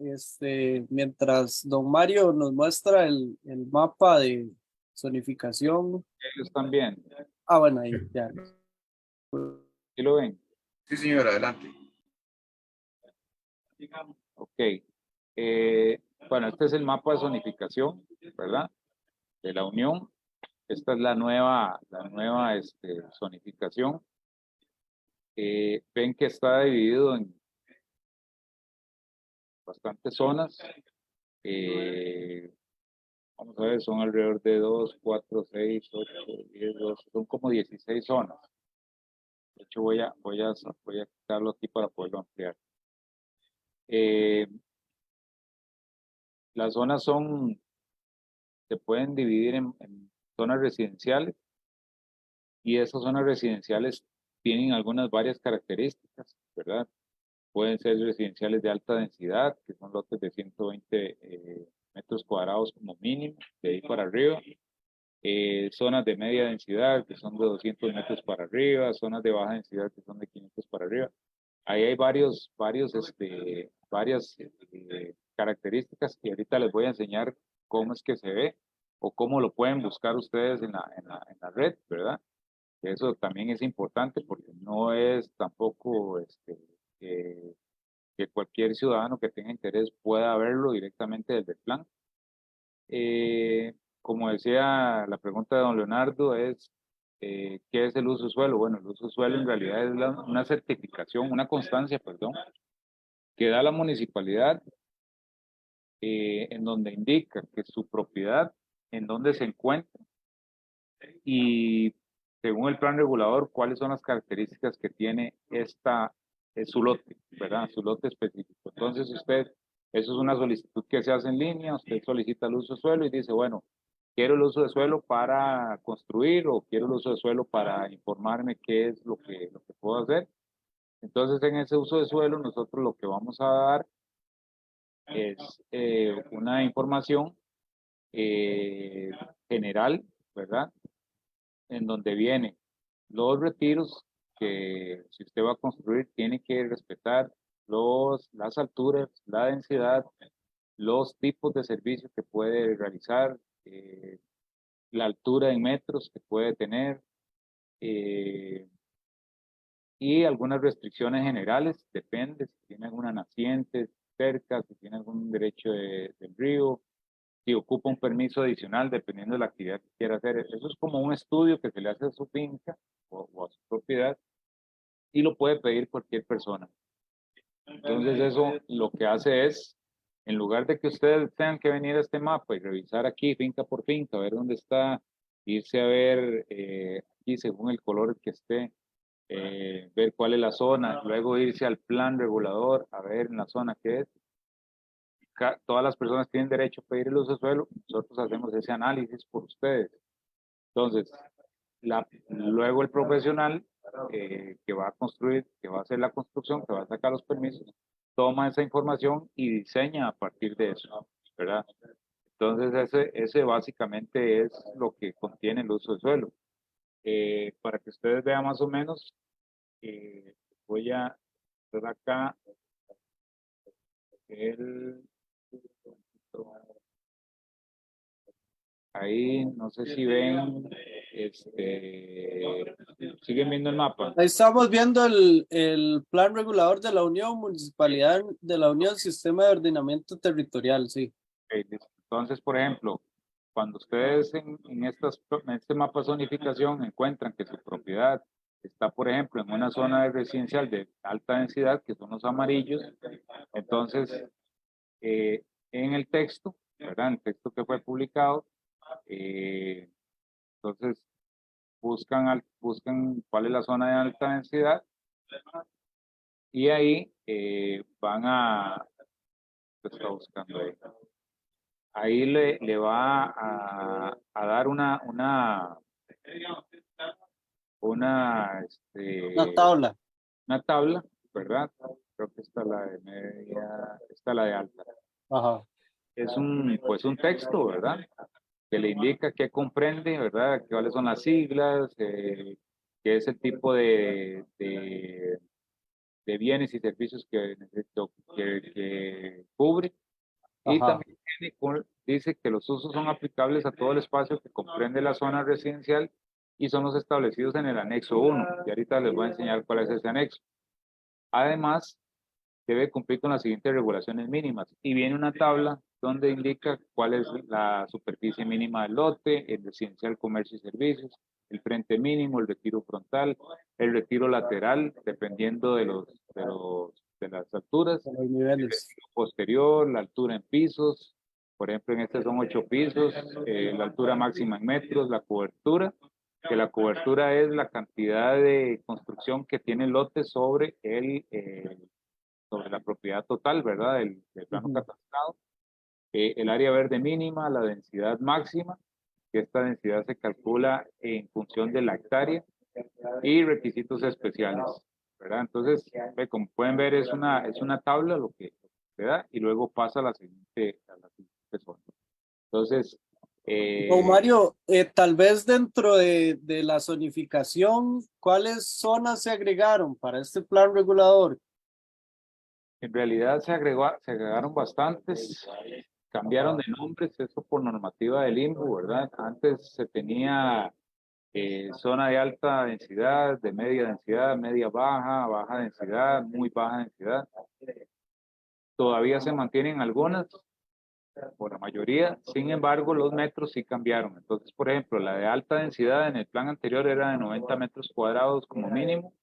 mientras don Mario nos muestra el mapa de zonificación. Ellos también, Ah, bueno, ahí ya. ¿sí lo ven? Sí, señor, adelante. Ok. Bueno, este es el mapa de zonificación, ¿verdad? De la Unión. Esta es la nueva zonificación. Ven que está dividido en bastantes zonas. Vamos a ver, son alrededor de 2, 4, 6, 8, 10, 12, son como 16 zonas. De hecho, voy a quitarlo aquí para poderlo ampliar. Las zonas se pueden dividir en zonas residenciales, y esas zonas residenciales tienen varias características, ¿verdad? Pueden ser residenciales de alta densidad, que son lotes de 120 metros cuadrados como mínimo, de ahí para arriba. Zonas de media densidad, que son de 200 metros para arriba, zonas de baja densidad, que son de 500 para arriba. Ahí hay varias características, y ahorita les voy a enseñar cómo es que se ve. o cómo lo pueden buscar ustedes en la red, ¿verdad? Eso también es importante porque no es tampoco que cualquier ciudadano que tenga interés pueda verlo directamente desde el plan. Como decía, la pregunta de don Leonardo es, ¿qué es el uso de suelo? Bueno, el uso de suelo en realidad es una certificación, una constancia, perdón, que da la municipalidad en donde indica que su propiedad, en donde se encuentra y según el plan regulador, cuáles son las características que tiene su lote, ¿verdad? Su lote específico. Entonces usted, eso es una solicitud que se hace en línea, usted solicita el uso de suelo y dice, bueno, quiero el uso de suelo para construir o quiero el uso de suelo para informarme qué es lo que puedo hacer. Entonces en ese uso de suelo nosotros lo que vamos a dar es una información general, ¿verdad? En donde vienen los retiros que si usted va a construir tiene que respetar las alturas, la densidad, los tipos de servicios que puede realizar, la altura en metros que puede tener y algunas restricciones generales, depende si tiene alguna naciente cerca, si tiene algún derecho del río, si ocupa un permiso adicional dependiendo de la actividad que quiera hacer. Eso es como un estudio que se le hace a su finca o a su propiedad y lo puede pedir cualquier persona. Entonces eso lo que hace es, en lugar de que ustedes tengan que venir a este mapa y revisar aquí finca por finca, ver dónde está, irse a ver aquí según el color que esté, ver cuál es la zona, luego irse al plan regulador a ver en la zona que es. Todas las personas tienen derecho a pedir el uso de suelo, nosotros hacemos ese análisis por ustedes. Entonces, luego el profesional que va a construir, que va a hacer la construcción, que va a sacar los permisos, toma esa información y diseña a partir de eso, ¿verdad? Entonces, ese básicamente es lo que contiene el uso de suelo. Para que ustedes vean más o menos, voy a hacer acá ahí, no sé si ven, siguen viendo el mapa. Ahí estamos viendo el plan regulador de la Unión, Municipalidad de la Unión, Sistema de Ordenamiento Territorial, sí. Okay, entonces, por ejemplo, cuando ustedes en este mapa de zonificación encuentran que su propiedad está, por ejemplo, en una zona de residencial de alta densidad, que son los amarillos, entonces, en el texto, ¿verdad? En el texto que fue publicado, entonces buscan cuál es la zona de alta densidad y ahí van a, ¿qué está buscando ahí? Ahí le va a dar una tabla. Una tabla, ¿verdad? Creo que está la de media, está la de alta. Ajá. Es pues un texto, ¿verdad? Que le indica qué comprende, ¿verdad? Cuáles son las siglas, qué es el tipo de bienes y servicios que cubre. Y Ajá. también dice que los usos son aplicables a todo el espacio que comprende la zona residencial y son los establecidos en el anexo 1. Y ahorita les voy a enseñar cuál es ese anexo. Además, debe cumplir con las siguientes regulaciones mínimas. Y viene una tabla donde indica cuál es la superficie mínima del lote, el residencial, comercio y servicios, el frente mínimo, el retiro frontal, el retiro lateral, dependiendo de las alturas, Los niveles. el retiro posterior, la altura en pisos, por ejemplo, en este son 8 pisos, la altura máxima en metros, la cobertura, que la cobertura es la cantidad de construcción que tiene el lote sobre la propiedad total, ¿verdad? Del plano catastrado. El área verde mínima, la densidad máxima, que esta densidad se calcula en función de la hectárea, y requisitos especiales, ¿verdad? Entonces, como pueden ver, es una tabla lo que se da y luego pasa a la siguiente zona. Entonces, Don Mario, tal vez dentro de la zonificación, ¿cuáles zonas se agregaron para este plan regulador? en realidad se agregaron bastantes. cambiaron de nombres, eso por normativa del INBU, ¿verdad? Antes se tenía zona de alta densidad, de media densidad, media baja, baja densidad, muy baja densidad. Todavía se mantienen algunas, o la mayoría, sin embargo, los metros sí cambiaron. Entonces, por ejemplo, la de alta densidad en el plan anterior era de 90 metros cuadrados como mínimo.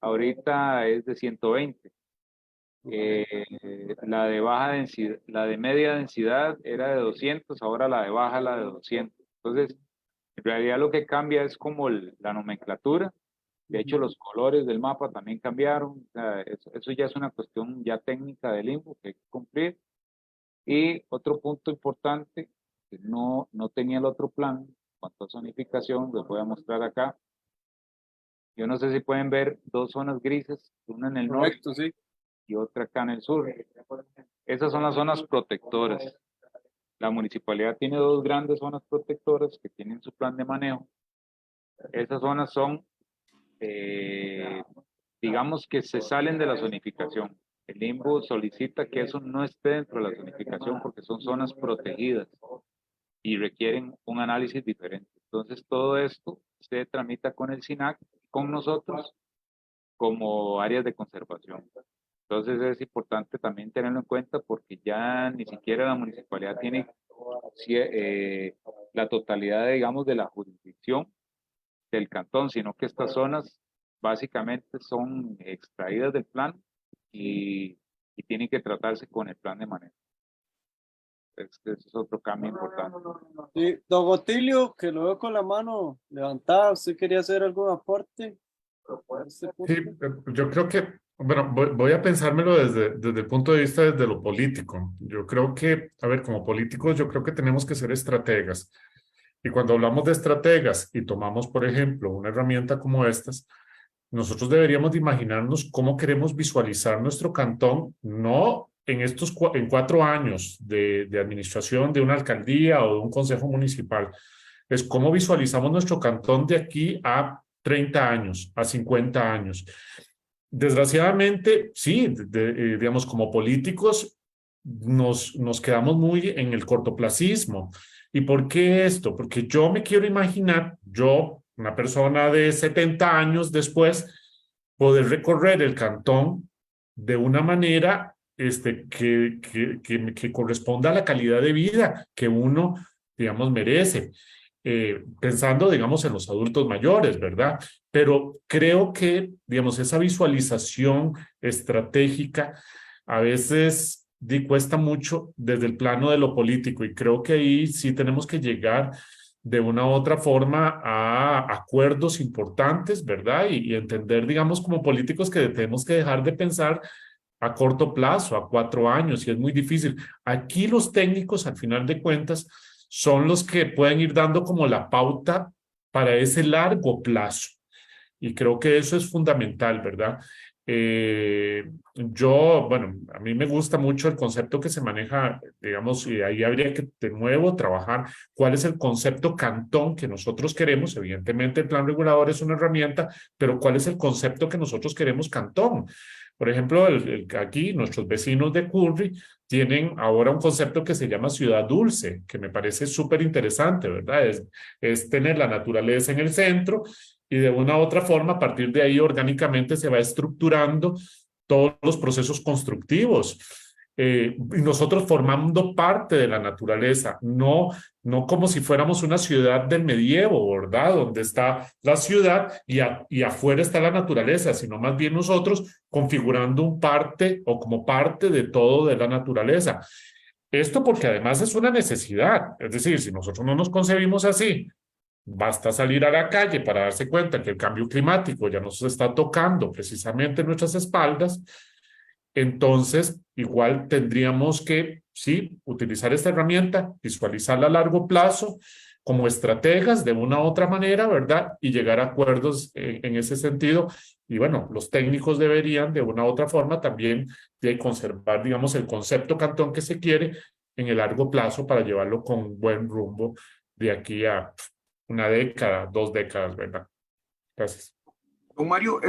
Ahorita es de 120. La de baja densidad, la de media densidad era de 200, ahora la de baja la de 200. Entonces, en realidad lo que cambia es como la nomenclatura. De hecho, los colores del mapa también cambiaron. O sea, eso ya es una cuestión ya técnica del INBU que hay que cumplir. Y otro punto importante que no tenía el otro plan, en cuanto a zonificación, les voy a mostrar acá. Yo no sé si pueden ver dos zonas grises, una en el norte Correcto, sí. y otra acá en el sur. Esas son las zonas protectoras. La municipalidad tiene dos grandes zonas protectoras que tienen su plan de manejo. Esas zonas son, digamos que se salen de la zonificación. El INBU solicita que eso no esté dentro de la zonificación porque son zonas protegidas y requieren un análisis diferente. Entonces, todo esto se tramita con el SINAC, con nosotros, como áreas de conservación. Entonces, es importante también tenerlo en cuenta porque ya ni siquiera la municipalidad tiene la totalidad, digamos, de la jurisdicción del cantón, sino que estas zonas básicamente son extraídas del plan y tienen que tratarse con el plan de manejo. Este es otro cambio importante. Sí, don Otilio, que lo veo con la mano levantada, ¿usted quería hacer algún aporte a este punto? Sí, yo creo que, bueno, voy a pensármelo desde el punto de vista desde lo político. Yo creo que, a ver, como políticos, yo creo que tenemos que ser estrategas. Y cuando hablamos de estrategas y tomamos, por ejemplo, una herramienta como estas, nosotros deberíamos de imaginarnos cómo queremos visualizar nuestro cantón, no en estos en 4 años de administración de una alcaldía o de un consejo municipal. Es cómo visualizamos nuestro cantón de aquí a 30 años, a 50 años. Desgraciadamente, sí, digamos, como políticos nos quedamos muy en el cortoplacismo. ¿Y por qué esto? Porque yo me quiero imaginar, yo, una persona de 70 años después, poder recorrer el cantón de una manera que corresponda a la calidad de vida que uno, digamos, merece. Pensando, digamos, en los adultos mayores, ¿verdad? Pero creo que, digamos, esa visualización estratégica a veces cuesta mucho desde el plano de lo político y creo que ahí sí tenemos que llegar de una u otra forma a acuerdos importantes, ¿verdad? Y entender, digamos, como políticos que tenemos que dejar de pensar a corto plazo, a 4 años, y es muy difícil. Aquí los técnicos, al final de cuentas, son los que pueden ir dando como la pauta para ese largo plazo. Y creo que eso es fundamental, ¿verdad? Bueno, a mí me gusta mucho el concepto que se maneja, digamos, y ahí habría que de nuevo trabajar cuál es el concepto cantón que nosotros queremos. Evidentemente, el plan regulador es una herramienta, pero cuál es el concepto que nosotros queremos cantón. Por ejemplo, aquí nuestros vecinos de Curry tienen ahora un concepto que se llama ciudad dulce, que me parece súper interesante, ¿verdad? Es tener la naturaleza en el centro y de una u otra forma, a partir de ahí, orgánicamente se va estructurando todos los procesos constructivos. Y nosotros formando parte de la naturaleza, no como si fuéramos una ciudad del medievo, ¿verdad? Donde está la ciudad y afuera está la naturaleza, sino más bien nosotros configurando un parte o como parte de todo de la naturaleza. Esto porque además es una necesidad, es decir, si nosotros no nos concebimos así, basta salir a la calle para darse cuenta que el cambio climático ya nos está tocando precisamente en nuestras espaldas. Entonces, igual tendríamos que, sí, utilizar esta herramienta, visualizarla a largo plazo como estrategas de una u otra manera, ¿verdad? Y llegar a acuerdos en ese sentido. Y bueno, los técnicos deberían de una u otra forma también de conservar, digamos, el concepto cantón que se quiere en el largo plazo para llevarlo con buen rumbo de aquí a una década, 2 décadas, ¿verdad? Gracias. Don Mario,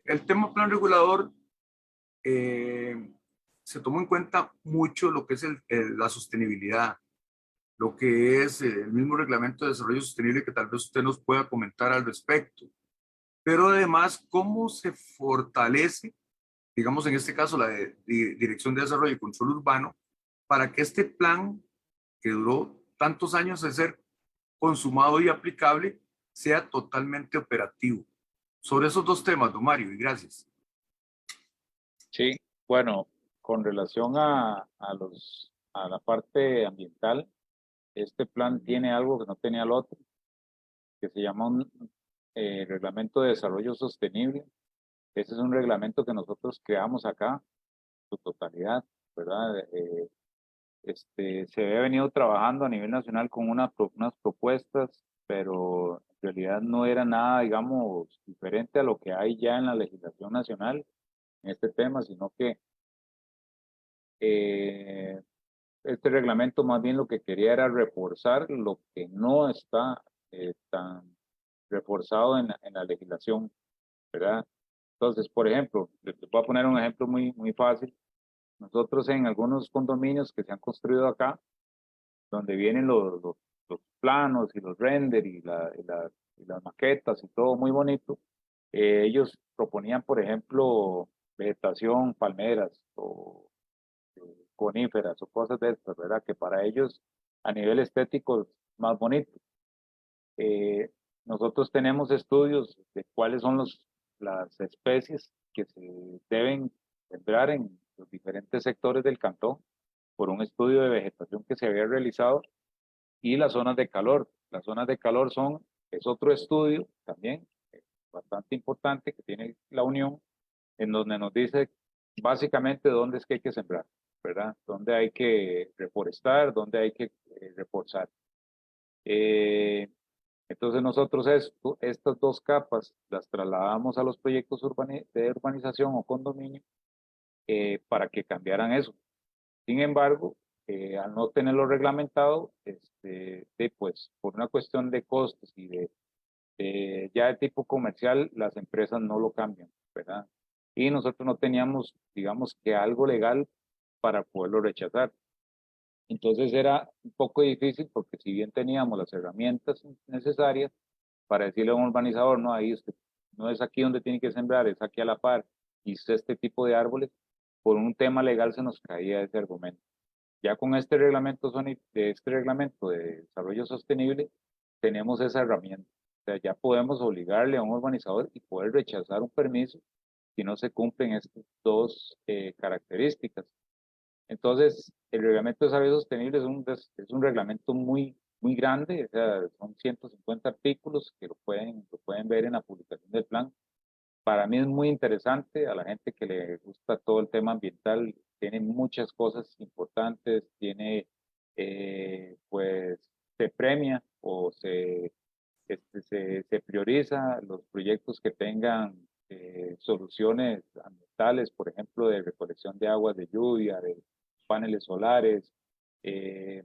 el tema plan regulador se tomó en cuenta mucho lo que es la sostenibilidad, lo que es el mismo reglamento de desarrollo sostenible que tal vez usted nos pueda comentar al respecto, pero además cómo se fortalece, digamos en este caso la Dirección de Desarrollo y Control Urbano, para que este plan que duró tantos años de ser consumado y aplicable sea totalmente operativo. Sobre esos dos temas, don Mario, y gracias. Sí, bueno, con relación a la parte ambiental, este plan tiene algo que no tenía el otro, que se llama un Reglamento de Desarrollo Sostenible. Ese es un reglamento que nosotros creamos acá, su totalidad, ¿verdad? Se había venido trabajando a nivel nacional con unas propuestas, pero en realidad no era nada, digamos, diferente a lo que hay ya en la legislación nacional en este tema, sino que eh, este reglamento más bien lo que quería era reforzar lo que no está tan reforzado en la legislación, ¿verdad? Entonces, por ejemplo, les voy a poner un ejemplo muy fácil. Nosotros en algunos condominios que se han construido acá, donde vienen los planos y los render y las maquetas y todo muy bonito, ellos proponían, por ejemplo, vegetación, palmeras o coníferas o cosas de estas, ¿verdad? Que para ellos a nivel estético es más bonito. Eh, Nosotros tenemos estudios de cuáles son las especies que se deben sembrar en los diferentes sectores del cantón por un estudio de vegetación que se había realizado y las zonas de calor. Las zonas de calor es otro estudio también bastante importante que tiene la Unión, en donde nos dice básicamente dónde es que hay que sembrar, ¿verdad? Dónde hay que reforestar, dónde hay que reforzar. Entonces nosotros estas dos capas las trasladamos a los proyectos de urbanización o condominio para que cambiaran eso. Sin embargo, al no tenerlo reglamentado, pues por una cuestión de costos y ya de tipo comercial, las empresas no lo cambian, ¿verdad? Y nosotros no teníamos, digamos que algo legal para poderlo rechazar. Entonces era un poco difícil porque si bien teníamos las herramientas necesarias para decirle a un urbanizador, no, ahí usted, no es aquí donde tiene que sembrar, es aquí a la par, y este tipo de árboles, por un tema legal se nos caía ese argumento. Ya con este reglamento de desarrollo sostenible, tenemos esa herramienta. O sea, ya podemos obligarle a un urbanizador y poder rechazar un permiso si no se cumplen estas dos características. Entonces, el reglamento de desarrollo sostenible es un reglamento muy grande, o sea, son 150 artículos que lo pueden ver en la publicación del plan. Para mí es muy interesante, a la gente que le gusta todo el tema ambiental, tiene muchas cosas importantes, pues, se premia o se prioriza los proyectos que tengan soluciones ambientales, por ejemplo, de recolección de aguas de lluvia, de paneles solares, eh,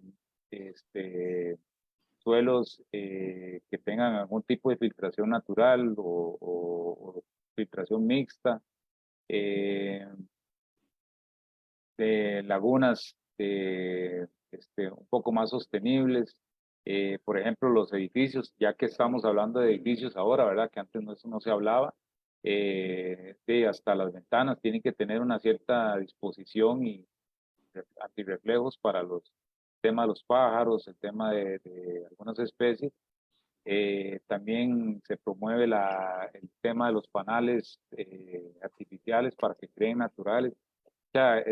suelos que tengan algún tipo de filtración natural o filtración mixta, eh, de lagunas un poco más sostenibles. Por ejemplo, los edificios, ya que estamos hablando de edificios ahora, ¿verdad? Que antes eso no se hablaba, hasta las ventanas tienen que tener una cierta disposición y antirreflejos para los temas de los pájaros, el tema de algunas especies. También se promueve el tema de los panales artificiales para que creen naturales. O sea,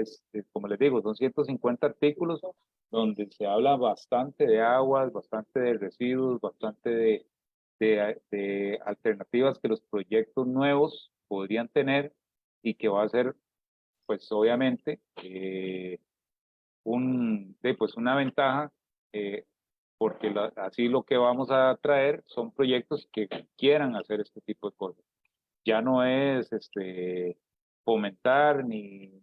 como les digo, son 150 artículos donde se habla bastante de aguas, bastante de residuos, bastante de alternativas que los proyectos nuevos podrían tener y que va a ser, pues obviamente, pues una ventaja, porque así lo que vamos a traer son proyectos que quieran hacer este tipo de cosas. Ya no es fomentar ni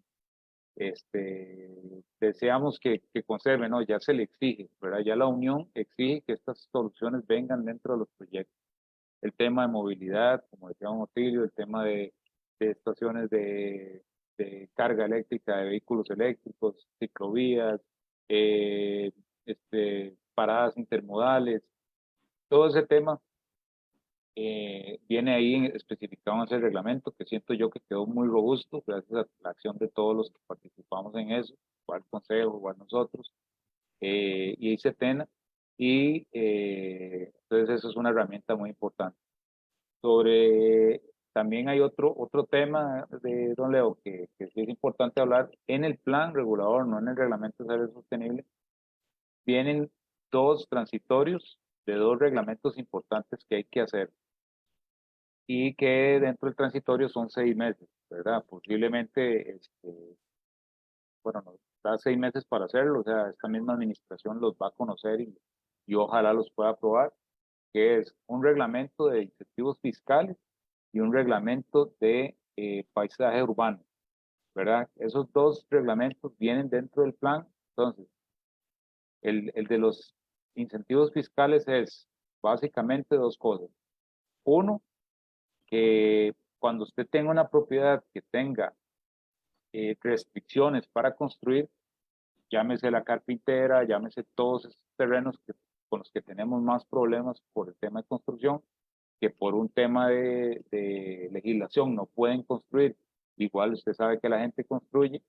deseamos que conserve, no, ya se le exige, ¿verdad? Ya la Unión exige que estas soluciones vengan dentro de los proyectos. El tema de movilidad, como decía don Otilio, el tema de estaciones de carga eléctrica de vehículos eléctricos, ciclovías, paradas intermodales, todo ese tema viene ahí especificado en ese reglamento, que siento yo que quedó muy robusto gracias a la acción de todos los que participamos en eso, igual Consejo, igual nosotros, y ICETENA, y entonces eso es una herramienta muy importante. También hay otro tema de don Leo que sí es importante hablar. En el plan regulador, no en el reglamento de desarrollo sostenible, vienen 2 transitorios de 2 reglamentos importantes que hay que hacer, y que dentro del transitorio son 6 meses, ¿verdad? Posiblemente, bueno, nos da 6 meses para hacerlo, o sea, esta misma administración los va a conocer y ojalá los pueda aprobar, que es un reglamento de incentivos fiscales y un reglamento de paisaje urbano, ¿verdad? Esos 2 reglamentos vienen dentro del plan. Entonces, el de los incentivos fiscales es básicamente 2 cosas. Uno, que cuando usted tenga una propiedad que tenga restricciones para construir, llámese la carpintera, llámese todos esos terrenos con los que tenemos más problemas por el tema de construcción, que por un tema de legislación no pueden construir, igual usted sabe que la gente construye,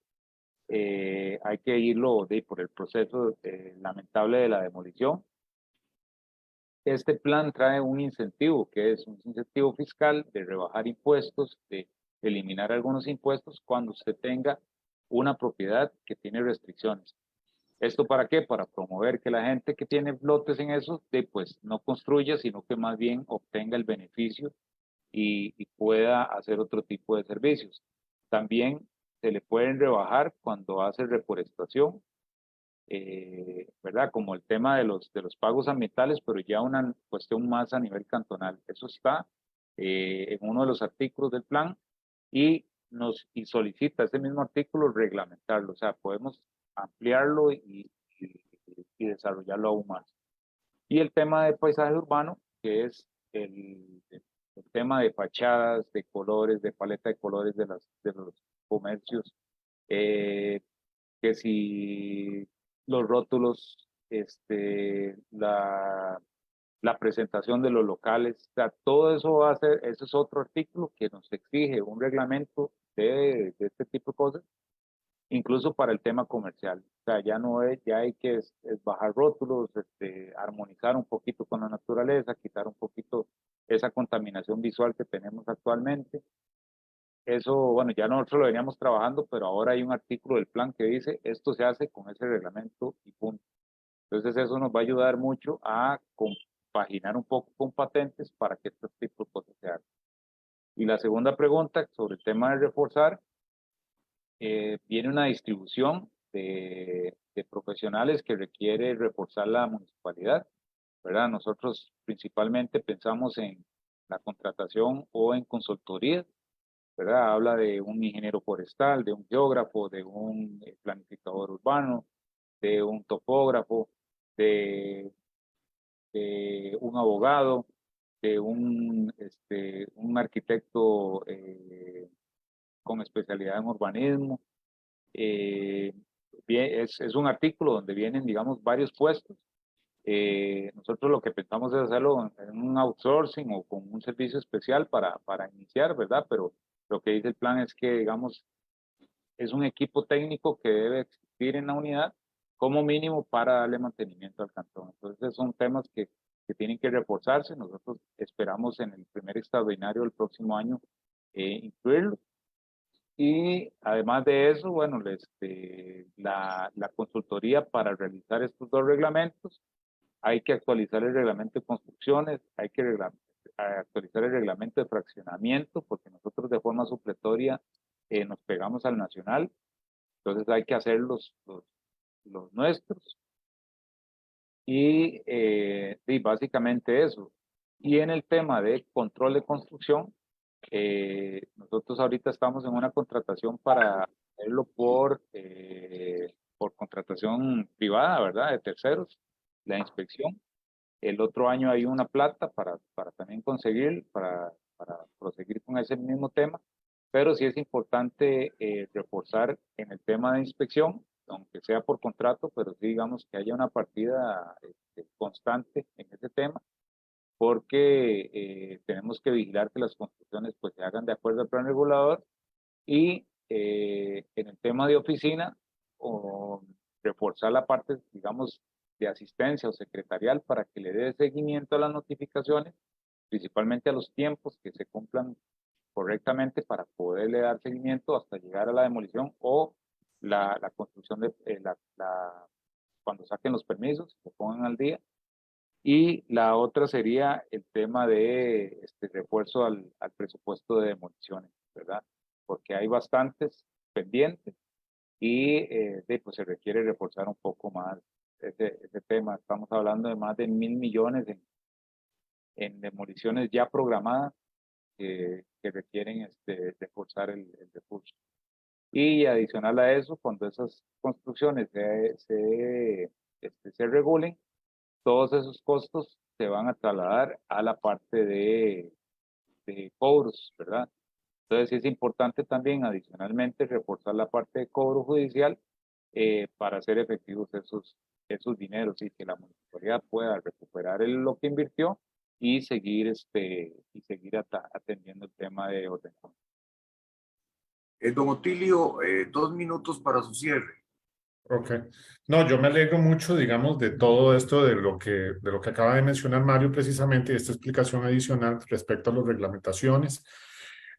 hay que irlo por el proceso lamentable de la demolición. Este plan trae un incentivo, que es un incentivo fiscal de rebajar impuestos, de eliminar algunos impuestos cuando usted tenga una propiedad que tiene restricciones. ¿Esto para qué? Para promover que la gente que tiene lotes en eso, pues no construya, sino que más bien obtenga el beneficio y pueda hacer otro tipo de servicios. También se le pueden rebajar cuando hace reforestación, ¿verdad? Como el tema de los pagos ambientales, pero ya una cuestión más a nivel cantonal. Eso está en uno de los artículos del plan y solicita ese mismo artículo reglamentarlo, o sea, podemos ampliarlo y desarrollarlo aún más. Y el tema de paisaje urbano, que es el tema de fachadas, de colores, de paleta de colores de los comercios, que si los rótulos, la presentación de los locales, o sea, todo eso va a ser, ese es otro artículo que nos exige un reglamento de este tipo de cosas, incluso para el tema comercial. O sea, ya no es, ya hay que bajar rótulos, armonizar un poquito con la naturaleza, quitar un poquito esa contaminación visual que tenemos actualmente. Eso, bueno, ya nosotros lo veníamos trabajando, pero ahora hay un artículo del plan que dice, esto se hace con ese reglamento y punto. Entonces eso nos va a ayudar mucho a compaginar un poco con patentes para que este tipo de cosas se hagan. Y la segunda pregunta sobre el tema de reforzar, viene una distribución de profesionales que requiere reforzar la municipalidad, ¿verdad? Nosotros principalmente pensamos en la contratación o en consultoría, ¿verdad? Habla de un ingeniero forestal, de un geógrafo, de un planificador urbano, de un topógrafo, de un abogado, de un arquitecto con especialidad en urbanismo. Es un artículo donde vienen, digamos, varios puestos. Nosotros lo que pensamos es hacerlo en un outsourcing o con un servicio especial para iniciar, ¿verdad? Pero lo que dice el plan es que, digamos, es un equipo técnico que debe existir en la unidad como mínimo para darle mantenimiento al cantón. Entonces son temas que tienen que reforzarse. Nosotros esperamos en el primer extraordinario del próximo año incluirlo. Y además de eso, bueno, la consultoría para realizar estos 2 reglamentos, hay que actualizar el reglamento de construcciones, hay que actualizar el reglamento de fraccionamiento, porque nosotros de forma supletoria nos pegamos al nacional, entonces hay que hacer los nuestros. Y básicamente eso. Y en el tema de control de construcción, nosotros ahorita estamos en una contratación para hacerlo por contratación privada, ¿verdad? De terceros, la inspección. El otro año hay una plata para también conseguir, para proseguir con ese mismo tema. pero sí es importante reforzar en el tema de inspección, aunque sea por contrato, pero sí digamos que haya una partida constante en ese tema, porque tenemos que vigilar que las construcciones pues se hagan de acuerdo al plan regulador y en el tema de oficina, o reforzar la parte, digamos, de asistencia o secretarial para que le dé seguimiento a las notificaciones, principalmente a los tiempos que se cumplan correctamente para poderle dar seguimiento hasta llegar a la demolición o la construcción de cuando saquen los permisos, se pongan al día. Y la otra sería el tema de refuerzo al presupuesto de demoliciones, ¿verdad? Porque hay bastantes pendientes y pues se requiere reforzar un poco más ese tema. Estamos hablando de más de 1.000 millones en demoliciones ya programadas que requieren reforzar el recurso. Y adicional a eso, cuando esas construcciones se regulen, todos esos costos se van a trasladar a la parte de cobros, ¿verdad? Entonces sí es importante también adicionalmente reforzar la parte de cobro judicial para hacer efectivos esos dineros y que la municipalidad pueda recuperar lo que invirtió y seguir, atendiendo el tema de orden. Don Otilio, 2 minutos para su cierre. Ok. No, yo me alegro mucho, digamos, de todo esto, de lo que acaba de mencionar Mario precisamente, y esta explicación adicional respecto a las reglamentaciones.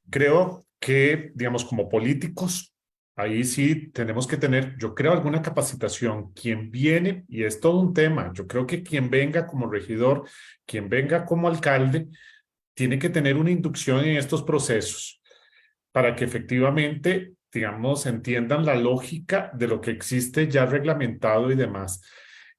Creo que, digamos, como políticos, ahí sí tenemos que tener, yo creo, alguna capacitación. Quien viene, y es todo un tema, yo creo que quien venga como regidor, quien venga como alcalde, tiene que tener una inducción en estos procesos para que efectivamente, digamos, entiendan la lógica de lo que existe ya reglamentado y demás.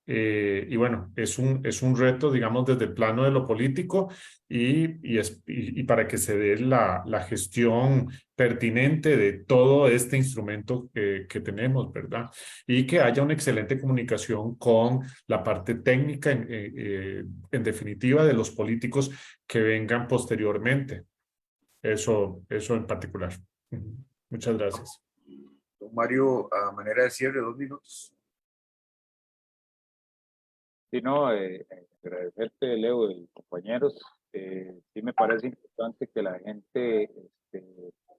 Y bueno, es un reto, digamos, desde el plano de lo político y para que se dé la gestión pertinente de todo este instrumento que tenemos, ¿verdad? Y que haya una excelente comunicación con la parte técnica, en definitiva, de los políticos que vengan posteriormente. Eso en particular. Ujú. Muchas gracias. Don Mario, a manera de cierre, 2 minutos. Sí, no, agradecerte, Leo y compañeros. Sí me parece importante que la gente,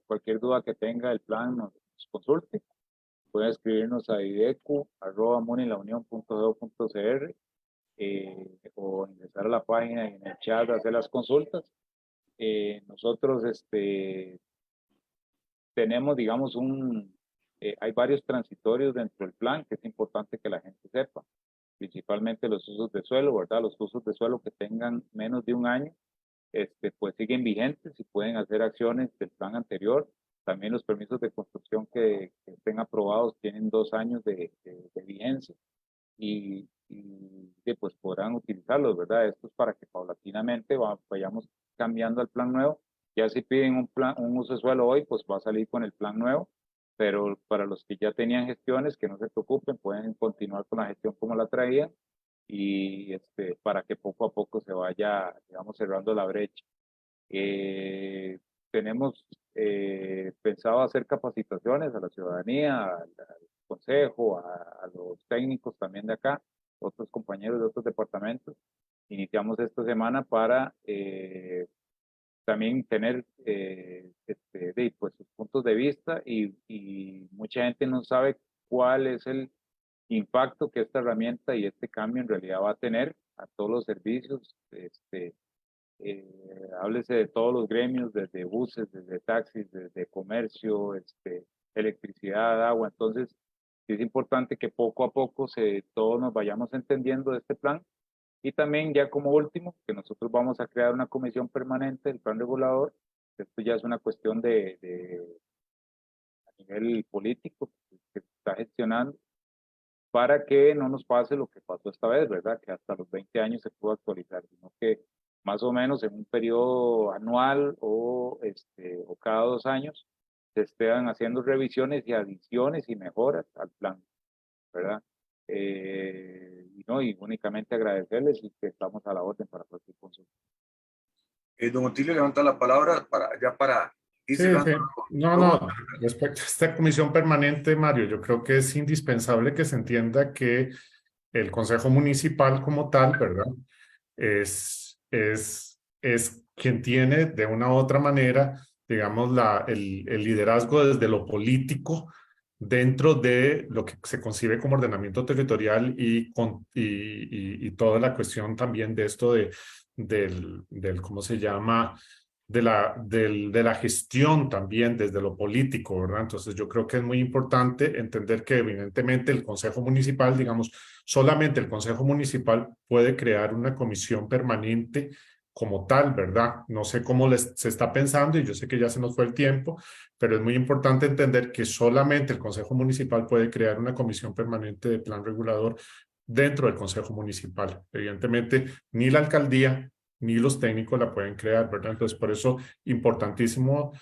cualquier duda que tenga del plan, nos consulte. Pueden escribirnos a idecu@munilaunion.edu.cr o ingresar a la página y en el chat hacer las consultas. Nosotros tenemos, digamos, hay varios transitorios dentro del plan que es importante que la gente sepa, principalmente los usos de suelo, ¿verdad? Los usos de suelo que tengan menos de un año, pues siguen vigentes y pueden hacer acciones del plan anterior. También los permisos de construcción que estén aprobados tienen 2 años de vigencia y pues podrán utilizarlos, ¿verdad? Esto es para que paulatinamente vayamos cambiando al plan nuevo. Ya si piden un uso de suelo hoy, pues va a salir con el plan nuevo, pero para los que ya tenían gestiones, que no se preocupen, pueden continuar con la gestión como la traían y para que poco a poco se vaya, digamos, cerrando la brecha. Tenemos pensado hacer capacitaciones a la ciudadanía, al consejo, a los técnicos también de acá, otros compañeros de otros departamentos. Iniciamos esta semana para también tener pues, sus puntos de vista y mucha gente no sabe cuál es el impacto que esta herramienta y este cambio en realidad va a tener a todos los servicios, háblese de todos los gremios, desde buses, desde taxis, desde comercio, electricidad, agua. Entonces, sí es importante que poco a poco todos nos vayamos entendiendo de este plan. Y también ya como último, que nosotros vamos a crear una comisión permanente del plan regulador. Esto ya es una cuestión a nivel político que se está gestionando para que no nos pase lo que pasó esta vez, ¿verdad? Que hasta los 20 años se pudo actualizar, sino que más o menos en un periodo anual o cada 2 años se estén haciendo revisiones y adiciones y mejoras al plan, ¿verdad? Y únicamente agradecerles y que estamos a la orden para cualquier consulta. Don Otilio levanta la palabra para Y Sí, cerrando, sí. No, respecto a esta comisión permanente, Mario, yo creo que es indispensable que se entienda que el Consejo Municipal como tal, ¿verdad? Es quien tiene de una u otra manera, digamos, el liderazgo desde lo político dentro de lo que se concibe como ordenamiento territorial y toda la cuestión también de esto del ¿cómo se llama? De la gestión también desde lo político, ¿verdad? Entonces yo creo que es muy importante entender que evidentemente el Consejo Municipal, digamos, solamente el Consejo Municipal puede crear una comisión permanente como tal, ¿verdad? No sé cómo se está pensando y yo sé que ya se nos fue el tiempo, pero es muy importante entender que solamente el Consejo Municipal puede crear una comisión permanente de plan regulador dentro del Consejo Municipal. Evidentemente, ni la alcaldía ni los técnicos la pueden crear, ¿verdad? Entonces, por eso, importantísimo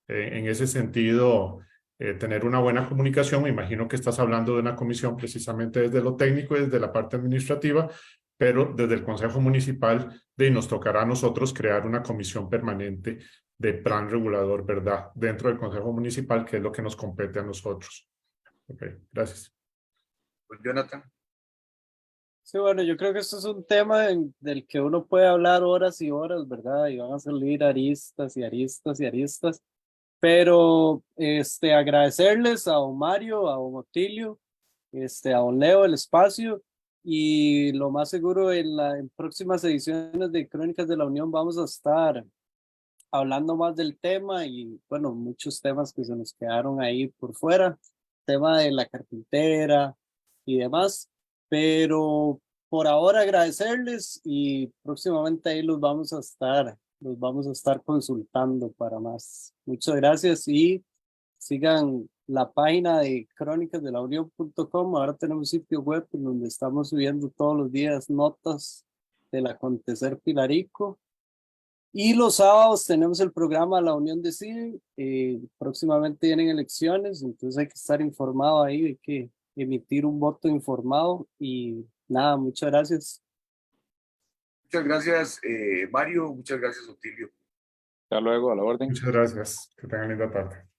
en ese sentido, tener una buena comunicación. Me imagino que estás hablando de una comisión precisamente desde lo técnico y desde la parte administrativa, pero desde el Consejo Municipal nos tocará a nosotros crear una comisión permanente de plan regulador, ¿verdad? Dentro del Consejo Municipal, que es lo que nos compete a nosotros. Ok, gracias. pues Jonathan. Sí, bueno, yo creo que esto es un tema del que uno puede hablar horas y horas, ¿verdad? Y van a salir aristas y aristas y aristas. Pero agradecerles a don Mario, a don Otilio, a don Leo el espacio, y lo más seguro en próximas ediciones de Crónicas de la Unión vamos a estar hablando más del tema y bueno, muchos temas que se nos quedaron ahí por fuera, tema de la carpintera y demás, pero por ahora agradecerles y próximamente ahí los vamos a estar consultando para más. Muchas gracias y sigan la página de crónicasdelaunión.com. Ahora tenemos un sitio web en donde estamos subiendo todos los días notas del acontecer pilarico. Y los sábados tenemos el programa La Unión Decide. Próximamente vienen elecciones, entonces hay que estar informado ahí, hay que emitir un voto informado. Y nada, muchas gracias. Muchas gracias, Mario. Muchas gracias, Otilio. Hasta luego, a la orden. Muchas gracias. Que tengan linda tarde.